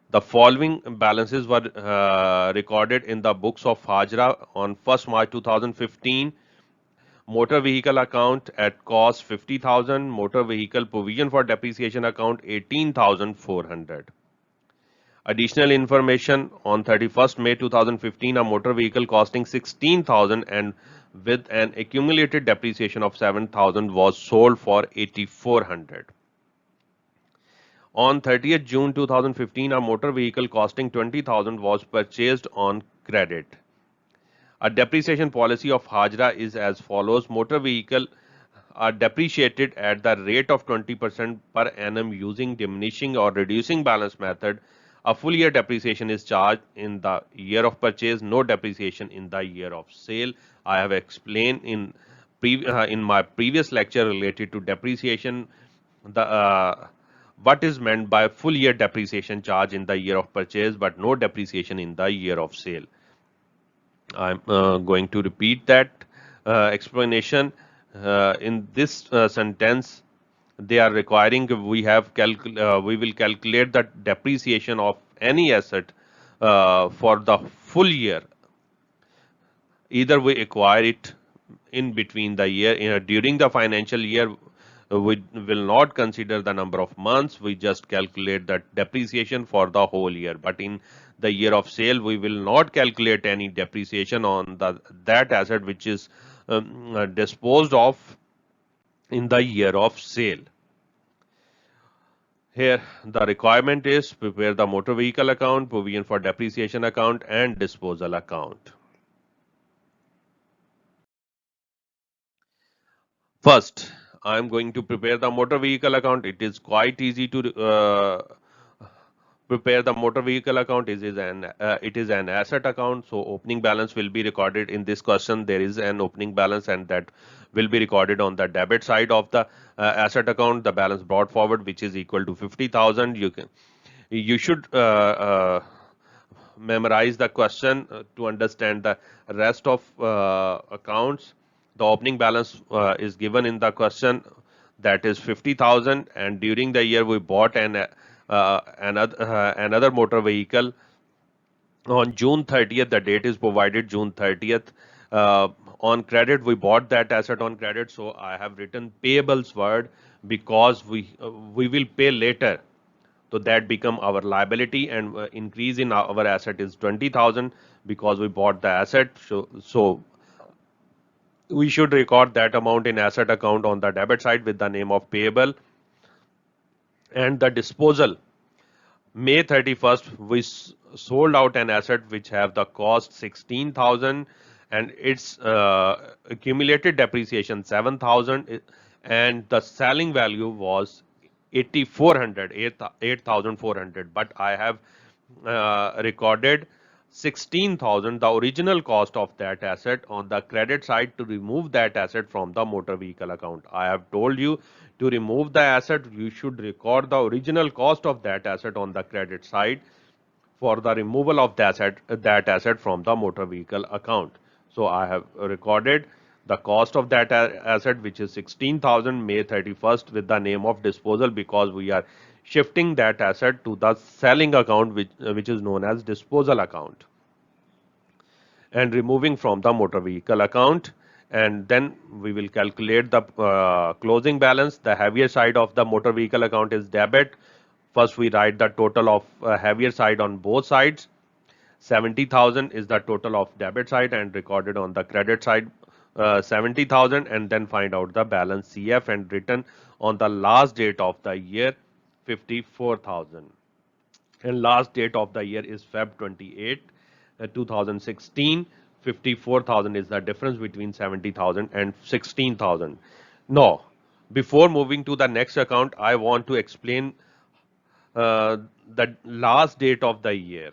the following balances were recorded in the books of Hajra on 1st March 2015. Motor vehicle account at cost 50,000, motor vehicle provision for depreciation account 18,400. Additional information on 31st May 2015, a motor vehicle costing 16,000 and with an accumulated depreciation of 7,000 was sold for 8,400. On 30th June 2015, a motor vehicle costing 20,000 was purchased on credit. A depreciation policy of Hajra is as follows. Motor vehicle are depreciated at the rate of 20% per annum using diminishing or reducing balance method. A full year depreciation is charged in the year of purchase, no depreciation in the year of sale. I have explained in my previous lecture related to depreciation the what is meant by full year depreciation charge in the year of purchase but no depreciation in the year of sale. I'm going to repeat that explanation. In this sentence, they are requiring we will calculate the depreciation of any asset for the full year. Either we acquire it in between the year, during the financial year, we will not consider the number of months, we just calculate that depreciation for the whole year. But in the year of sale, we will not calculate any depreciation on that asset which is disposed of in the year of sale. Here, the requirement is prepare the motor vehicle account, provision for depreciation account, and disposal account. First, I am going to prepare the motor vehicle account. It is quite easy to prepare the motor vehicle account. It is an asset account, so opening balance will be recorded in this question. There is an opening balance, and that will be recorded on the debit side of the asset account. The balance brought forward, which is equal to 50,000. You should memorize the question to understand the rest of accounts. The opening balance is given in the question, that is 50,000, and during the year we bought another motor vehicle on June 30th. The date is provided June 30th. On credit, we bought that asset on credit, so I have written payables word because we will pay later. So that become our liability, and increase in our asset is 20,000 because we bought the asset. So we should record that amount in asset account on the debit side with the name of payable. And the disposal, May 31st, we sold out an asset which have the cost 16,000 and its accumulated depreciation 7,000, and the selling value was 8,400, but I have recorded 16,000, the original cost of that asset, on the credit side to remove that asset from the motor vehicle account. I have told you to remove the asset, you should record the original cost of that asset on the credit side for the removal of that asset from the motor vehicle account. So I have recorded the cost of that asset, which is 16,000 May 31st, with the name of disposal, because we are shifting that asset to the selling account, which is known as disposal account, and removing from the motor vehicle account. And then we will calculate the closing balance. The heavier side of the motor vehicle account is debit. First, we write the total of heavier side on both sides. 70,000 is the total of debit side, and recorded on the credit side 70,000, and then find out the balance CF and written on the last date of the year 54,000. And last date of the year is Feb 28, 2016. 54,000 is the difference between 70,000 and 16,000. Now, before moving to the next account, I want to explain the last date of the year.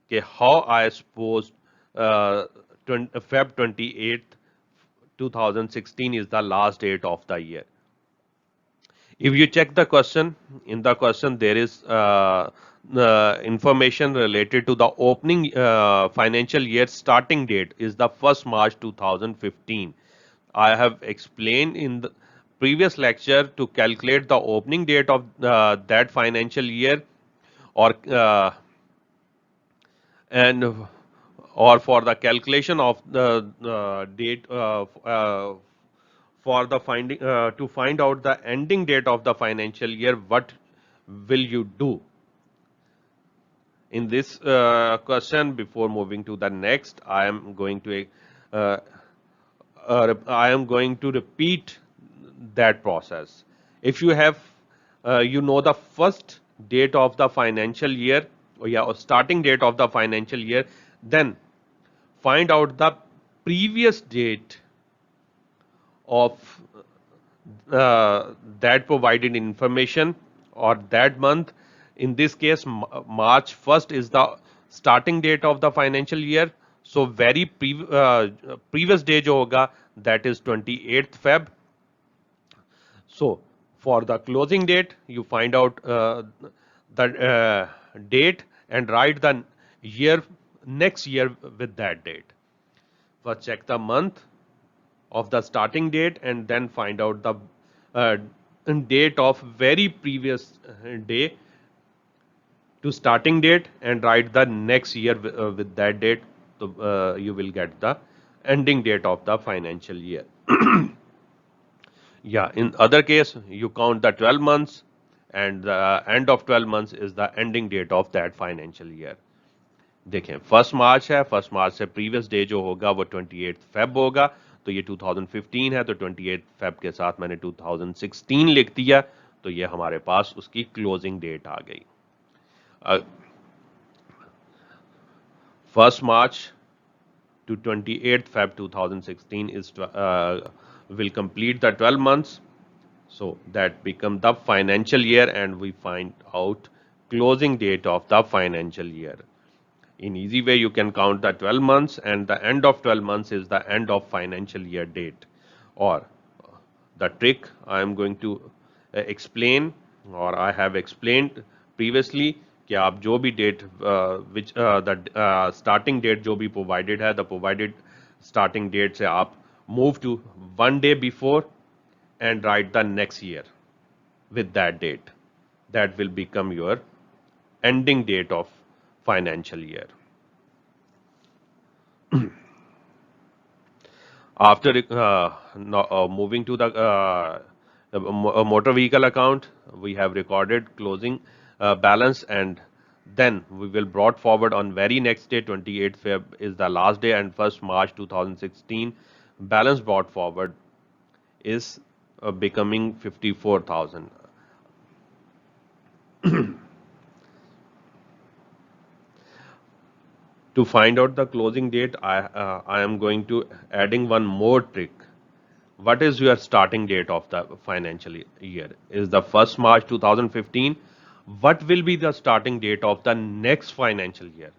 Okay, how I suppose Feb 28th, 2016 is the last date of the year. If you check the question, in the question there is information related to the opening financial year starting date is the 1st March 2015. I have explained in the previous lecture to calculate the opening date of that financial year, or and or for the calculation of the date for the finding to find out the ending date of the financial year, what will you do? In this question, before moving to the next, uh, I am going to repeat that process. If you have the first date of the financial year, or starting date of the financial year, then find out the previous date of that provided information, or that month. In this case, March 1st is the starting date of the financial year. So very previous day जो होगा, that is 28th Feb. So for the closing date, you find out the date and write the year next year with that date. First check the month of the starting date, and then find out the uh, date of very previous day to starting date, and write the next year with that date. So you will get the ending date of the financial year. Yeah, in other case, you count the 12 months, and the end of 12 months is the ending date of that financial year. देखें 1 मार्च है, 1 मार्च से previous day जो होगा वो 28 Feb होगा, तो ये 2015 है, तो 28 फेब के साथ मैंने 2016 लिख दिया, तो ये हमारे पास उसकी क्लोजिंग डेट आ गई. 1 March to 28 Feb 2016 is will complete the 12 months. So that become the financial year, and we find out closing date of the financial year. In easy way, you can count the 12 months, and the end of 12 months is the end of financial year date. Or the trick I am going to explain, or I have explained previously, कि आप जो भी date which the starting date जो भी provided है, the provided starting date से आप move to 1 day before and write the next year with that date. That will become your ending date of financial year. After moving to the motor vehicle account, we have recorded closing balance, and then we will brought forward on very next day, 28th Feb is the last day, and 1st March 2016 balance brought forward is becoming 54,000. To find out the closing date, I am going to adding one more trick. What is your starting date of the financial year? Is the 1st March 2015? What will be the starting date of the next financial year?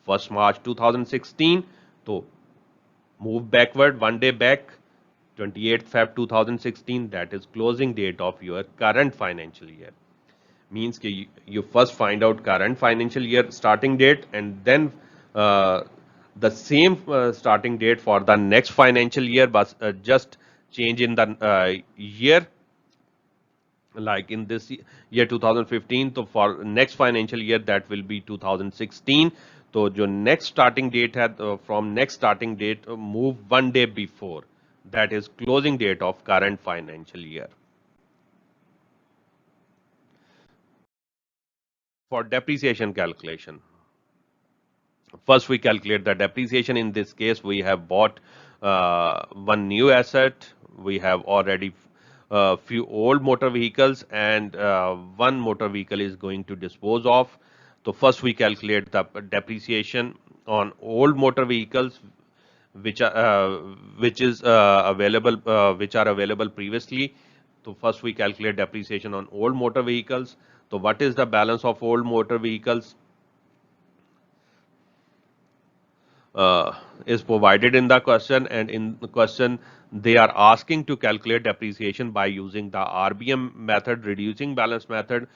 1st March 2016. So move backward 1 day back, 28th Feb 2016. That is closing date of your current financial year. Means you first find out current financial year starting date, and then uh, the same starting date for the next financial year, but just change in the year. Like in this year 2015, so for next financial year that will be 2016. तो जो next starting date है, from next starting date move one day before, that is closing date of current financial year. For depreciation calculation, first we calculate the depreciation. In this case, we have bought one new asset. We have already few old motor vehicles, and one motor vehicle is going to dispose of. So first we calculate the depreciation on old motor vehicles which are which are available previously. So first we calculate depreciation on old motor vehicles. So what is the balance of old motor vehicles? Is provided in the question, and in the question they are asking to calculate depreciation by using the RBM method, reducing balance method.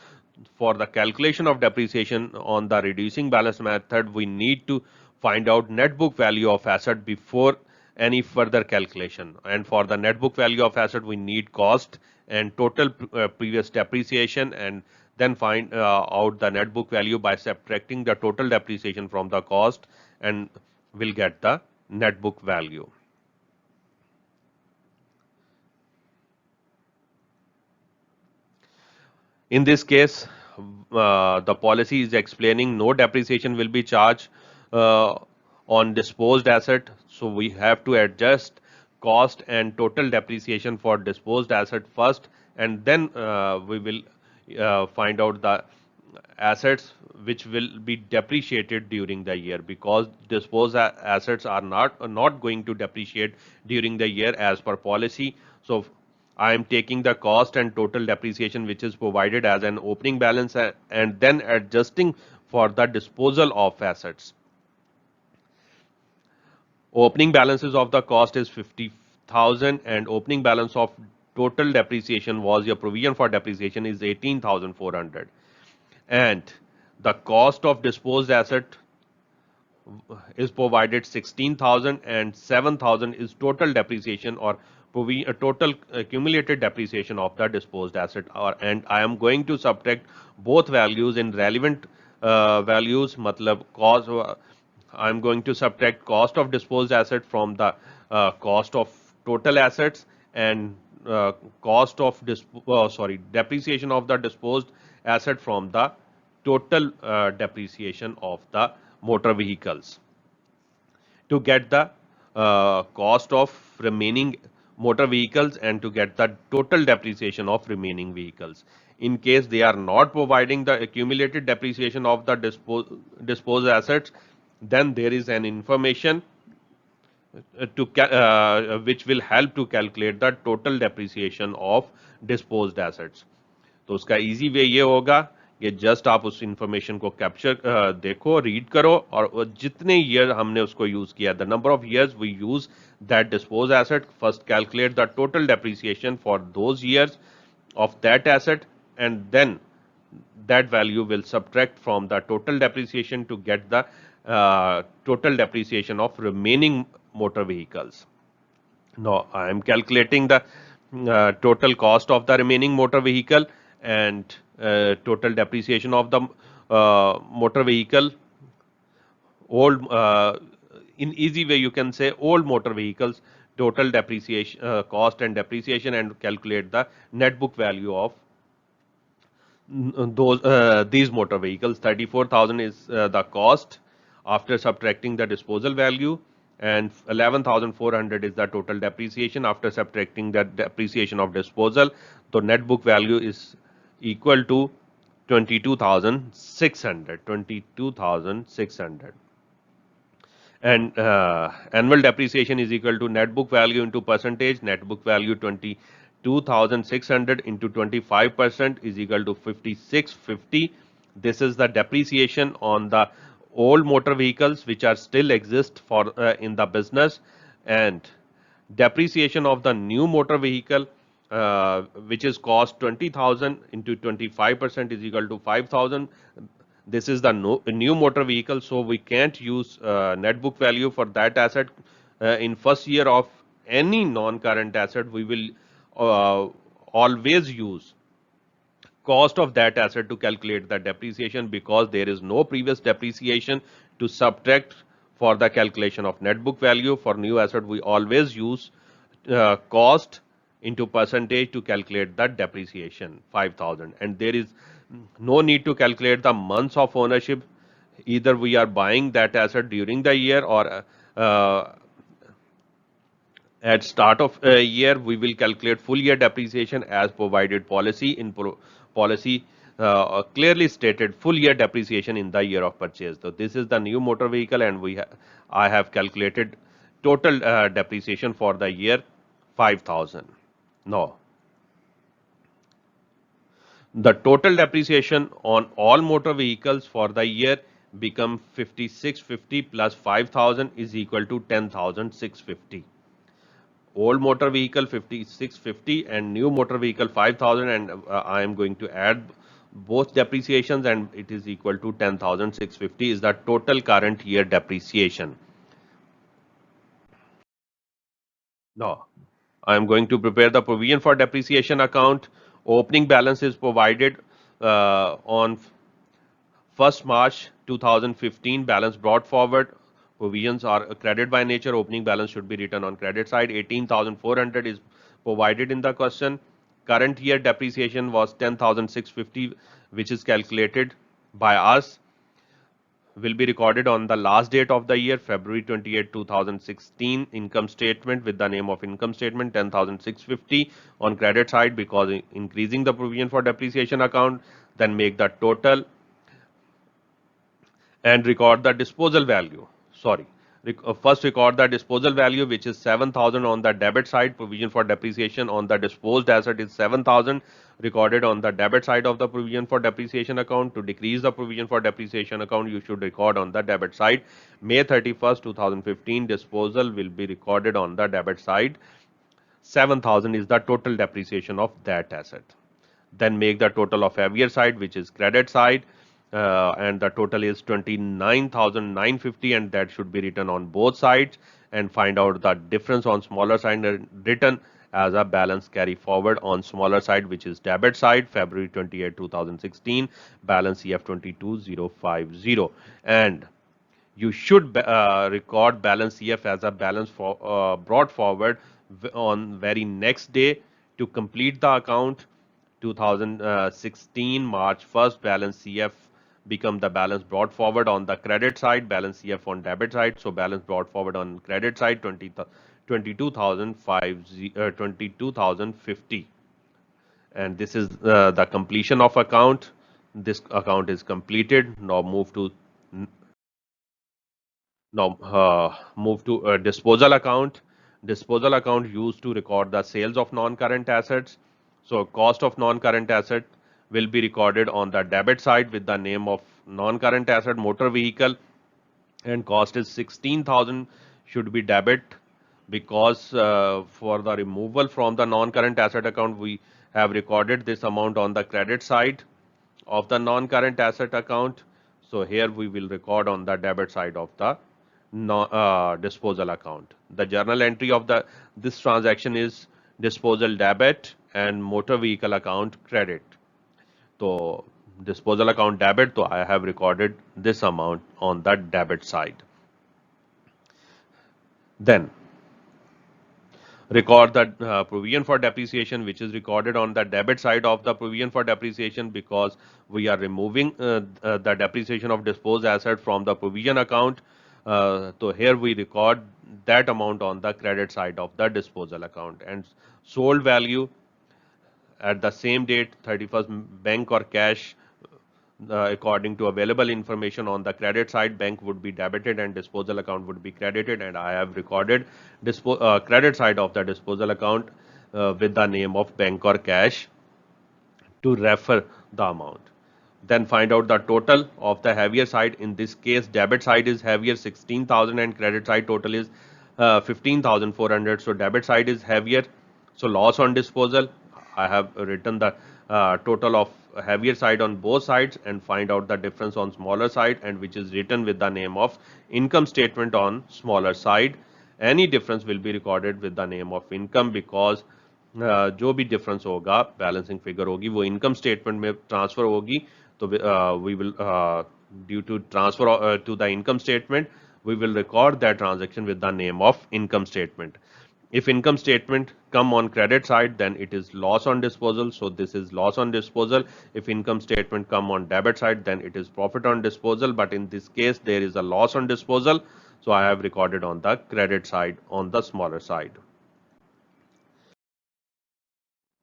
For the calculation of depreciation on the reducing balance method, we need to find out net book value of asset before any further calculation, and for the net book value of asset we need cost and total previous depreciation, and then find out the net book value by subtracting the total depreciation from the cost, and will get the net book value. In this case, the policy is explaining no depreciation will be charged on disposed asset. So we have to adjust cost and total depreciation for disposed asset first, and then we will find out the assets which will be depreciated during the year, because disposed assets are not going to depreciate during the year as per policy. So I am taking the cost and total depreciation which is provided as an opening balance, and then adjusting for the disposal of assets. Opening balances of the cost is 50,000, and opening balance of total depreciation was your provision for depreciation is 18,400, and the cost of disposed asset is provided 16,000, and 7,000 is total depreciation or total accumulated depreciation of the disposed asset. And I am going to subtract both values in relevant values. Matlab cost, I am going to subtract cost of disposed asset from the cost of total assets, and cost of depreciation of the disposed asset from the total depreciation of the motor vehicles, to get the cost of remaining motor vehicles and to get the total depreciation of remaining vehicles. In case they are not providing the accumulated depreciation of the disposed assets, then there is an information which will help to calculate the total depreciation of disposed assets. तो उसका easy way ये होगा कि just आप उस information को capture देखो, read करो, और जितने ईयर हमने उसको यूज किया, the number of years we use that dispose asset, first calculate the total depreciation for those years of that asset, and then that value will subtract from the total depreciation to get the total depreciation of remaining motor vehicles. Now I am calculating the total cost of the remaining motor vehicle and total depreciation of the motor vehicle. Old, in easy way you can say old motor vehicles total depreciation cost and depreciation, and calculate the net book value of those these motor vehicles. 34,000 is the cost after subtracting the disposal value, and 11,400 is the total depreciation after subtracting the depreciation of disposal. So net book value is equal to 22,600. 22,600. And annual depreciation is equal to net book value into percentage. Net book value 22,600 into 25% is equal to 5650. This is the depreciation on the old motor vehicles which are still exist for in the business, and depreciation of the new motor vehicle which is cost 20,000 into 25% is equal to 5,000. This is the new motor vehicle, so we can't use net book value for that asset. In first year of any non-current asset, we will uh, always use cost of that asset to calculate the depreciation, because there is no previous depreciation to subtract for the calculation of net book value. For new asset, we always use cost into percentage to calculate the depreciation 5,000, and there is no need to calculate the months of ownership. Either we are buying that asset during the year, or at start of a year, we will calculate full year depreciation as provided policy. Policy clearly stated full year depreciation in the year of purchase. So this is the new motor vehicle, and I have calculated total depreciation for the year 5,000. Now, the total depreciation on all motor vehicles for the year become 5650 plus 5,000 is equal to 10,650. Old motor vehicle 5650 and new motor vehicle 5,000, and I am going to add both depreciations, and it is equal to 10,650 is the total current year depreciation. Now, I am going to prepare the provision for depreciation account. Opening balance is provided on 1st March 2015, balance brought forward. Provisions are credit by nature. Opening balance should be written on credit side. 18,400 is provided in the question. Current year depreciation was 10,650, which is calculated by us, will be recorded on the last date of the year, February 28, 2016. Income statement with the name of income statement 10,650 on credit side, because increasing the provision for depreciation account. Then make the total and record the disposal value. Sorry, first record the disposal value, which is 7,000 on the debit side. Provision for depreciation on the disposed asset is 7,000, recorded on the debit side of the provision for depreciation account. To decrease the provision for depreciation account, you should record on the debit side. May 31st, 2015, disposal will be recorded on the debit side. 7,000 is the total depreciation of that asset. Then make the total of heavier side, which is credit side, and the total is 29,950, and that should be written on both sides, and find out the difference on smaller side and written as a balance carry forward on smaller side, which is debit side, February 28, 2016, balance CF 22050, and you should record balance CF as a balance brought forward on very next day to complete the account. 2016 March 1st, balance CF become the balance brought forward on the credit side, balance CF on debit side. So balance brought forward on credit side 22,050, and this is the completion of account. This account is completed. Now move to disposal account. Disposal account used to record the sales of non-current assets. So cost of non-current asset will be recorded on the debit side with the name of non-current asset motor vehicle, and cost is 16,000 should be debit, because for the removal from the non-current asset account, we have recorded this amount on the credit side of the non-current asset account. So here we will record on the debit side of the disposal account. The journal entry of the this transaction is disposal debit and motor vehicle account credit. So disposal account debit, so I have recorded this amount on the debit side. Then record the provision for depreciation, which is recorded on the debit side of the provision for depreciation, because we are removing the depreciation of disposed asset from the provision account. So here we record that amount on the credit side of the disposal account. And sold value at the same date, 31st, bank or cash, according to available information on the credit side, bank would be debited and disposal account would be credited, and I have recorded credit side of the disposal account with the name of bank or cash to refer the amount. Then find out the total of the heavier side. In this case, debit side is heavier 16,000 and credit side total is 15,400. So debit side is heavier. So loss on disposal, I have written the total of heavier side on both sides and find out the difference on smaller side, and which is written with the name of income statement on smaller side. Any difference will be recorded with the name of income, because जो भी difference होगा balancing figure होगी वो income statement में transfer होगी, तो we will due to transfer to the income statement we will record that transaction with the name of income statement. If income statement come on credit side, then it is loss on disposal, so this is loss on disposal. If income statement come on debit side, then it is profit on disposal, but in this case there is a loss on disposal, so I have recorded on the credit side on the smaller side.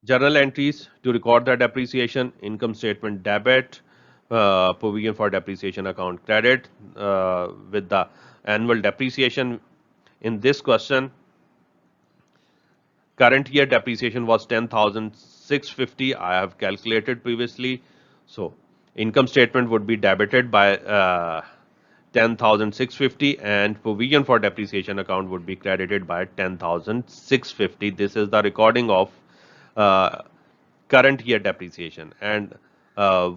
Journal entries to record the depreciation: income statement debit, provision for depreciation account credit, with the annual depreciation. In this question, current year depreciation was 10,650. I have calculated previously. So income statement would be debited by 10,650, and provision for depreciation account would be credited by 10,650. This is the recording of uh, current year depreciation, and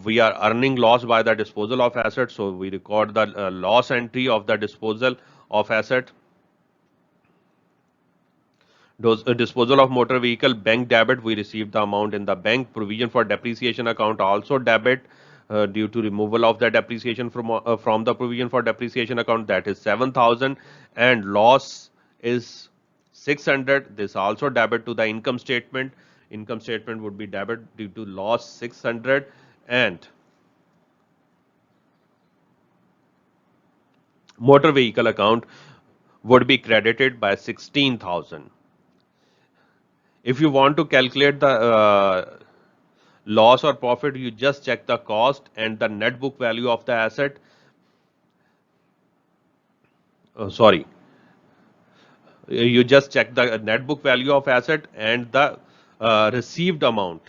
we are earning loss by the disposal of asset, so we record the loss entry of the disposal of asset. Disposal of motor vehicle, bank debit, we received the amount in the bank. Provision for depreciation account also debit, due to removal of the depreciation from the provision for depreciation account, that is 7,000, and loss is 600. This also debit to the income statement. Income statement would be debit due to loss 600, and motor vehicle account would be credited by 16,000. If you want to calculate the loss or profit, you just check the cost and the net book value of the asset. Sorry, you just check the net book value of asset and the received amount.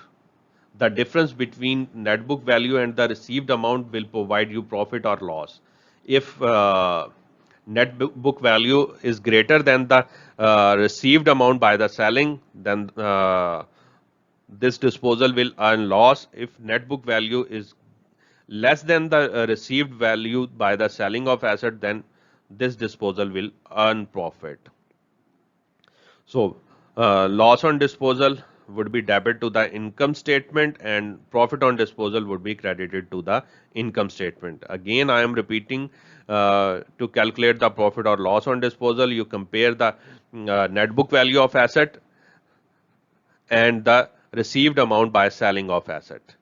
The difference between net book value and the received amount will provide you profit or loss. If net book value is greater than the received amount by the selling, then this disposal will earn loss. If net book value is less than the received value by the selling of asset, then this disposal will earn profit. So loss on disposal would be debit to the income statement, and profit on disposal would be credited to the income statement. Again, I am repeating, to calculate the profit or loss on disposal, you compare the net book value of asset and the received amount by selling of asset.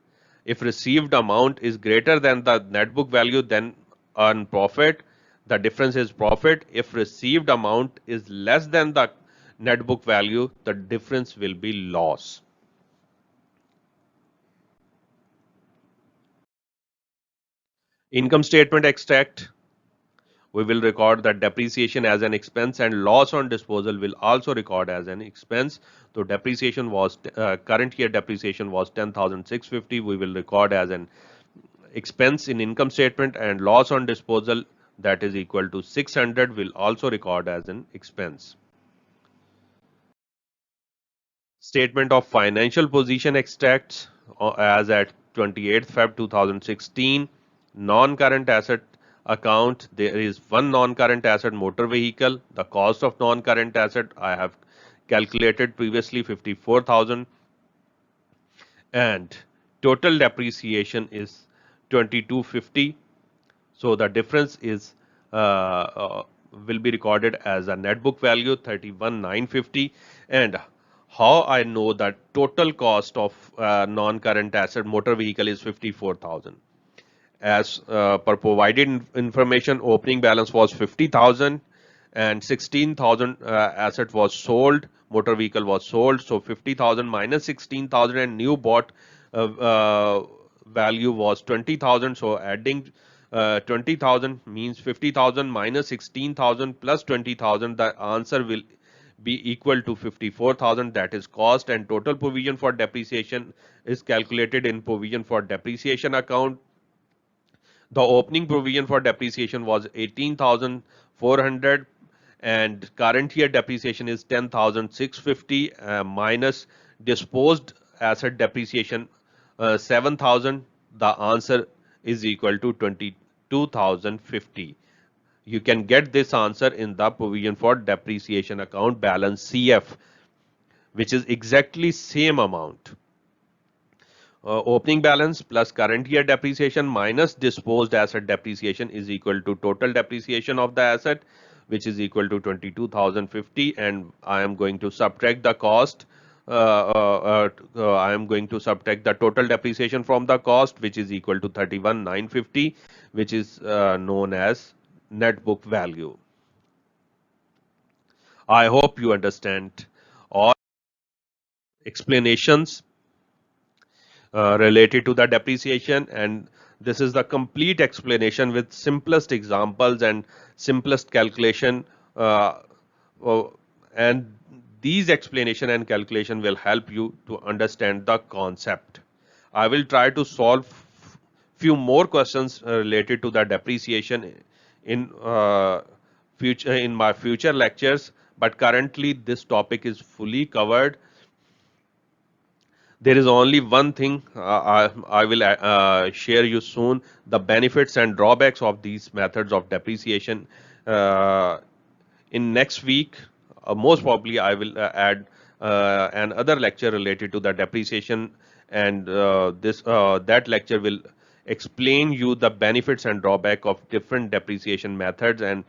If received amount is greater than the net book value, then earn profit. The difference is profit. If received amount is less than the net book value, the difference will be loss. Income statement extract. We will record that depreciation as an expense, and loss on disposal will also record as an expense. So depreciation was current year depreciation was 10,650. We will record as an expense in income statement, and loss on disposal, that is equal to 600, will also record as an expense. Statement of financial position extracts as at 28th Feb 2016. Non-current asset account, there is one non-current asset, motor vehicle. The cost of non-current asset I have calculated previously, 54,000, and total depreciation is 2250. So the difference is will be recorded as a net book value 31,950. And how I know that total cost of non-current asset motor vehicle is 54,000? As per provided information, opening balance was 50,000 and 16,000 asset was sold, motor vehicle was sold. So 50,000 minus 16,000 and new bought value was 20,000. So adding 20,000 means 50,000 minus 16,000 plus 20,000. The answer will be equal to 54,000. That is cost, and total provision for depreciation is calculated in provision for depreciation account. The opening provision for depreciation was 18,400, and current year depreciation is 10,650 minus disposed asset depreciation 7,000, the answer is equal to 22,050. You can get this answer in the provision for depreciation account balance CF, which is exactly same amount. Opening balance plus current year depreciation minus disposed asset depreciation is equal to total depreciation of the asset, which is equal to 22,050, and I am going to subtract the cost. I am going to subtract the total depreciation from the cost, which is equal to 31,950, which is known as net book value. I hope you understand all explanations related to the depreciation, and this is the complete explanation with simplest examples and simplest calculation, uh, uh, and these explanation and calculation will help you to understand the concept. I will try to solve few more questions related to the depreciation in future in my future lectures, but currently this topic is fully covered. There is only one thing I will share you soon: the benefits and drawbacks of these methods of depreciation. Uh, in next week, most probably I will add another lecture related to the depreciation, and this that lecture will explain you the benefits and drawback of different depreciation methods and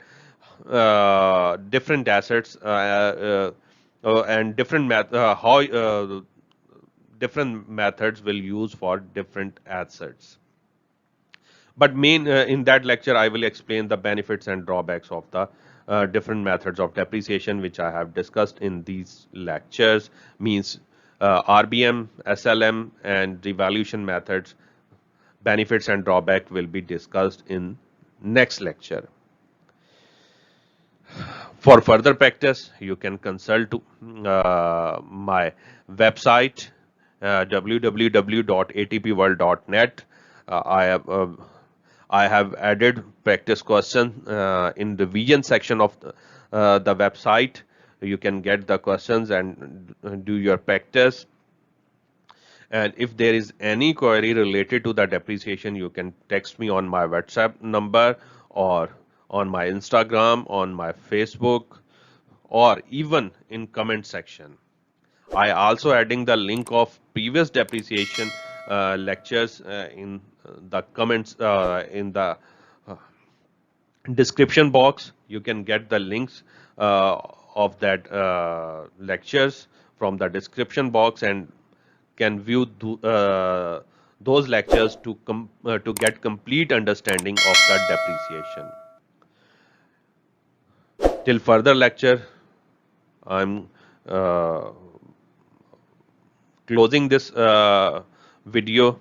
different assets and different how different methods will use for different assets. But main in that lecture, I will explain the benefits and drawbacks of the different methods of depreciation, which I have discussed in these lectures. Means RBM, SLM, and revaluation methods. Benefits and drawback will be discussed in next lecture. For further practice, you can consult my website www.atpworld.net. I have added practice question in the revision section of the website. You can get the questions and do your practice. And if there is any query related to the depreciation, you can text me on my WhatsApp number or on my Instagram, on my Facebook, or even in comment section. I also adding the link of previous depreciation lectures in the comments in the uh, description box. You can get the links of that lectures from the description box and can view those lectures to get complete understanding of that depreciation. Till further lecture, I'm uh, closing this video,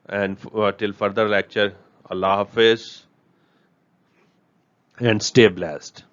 and till further lecture, Allah Hafiz and stay blessed.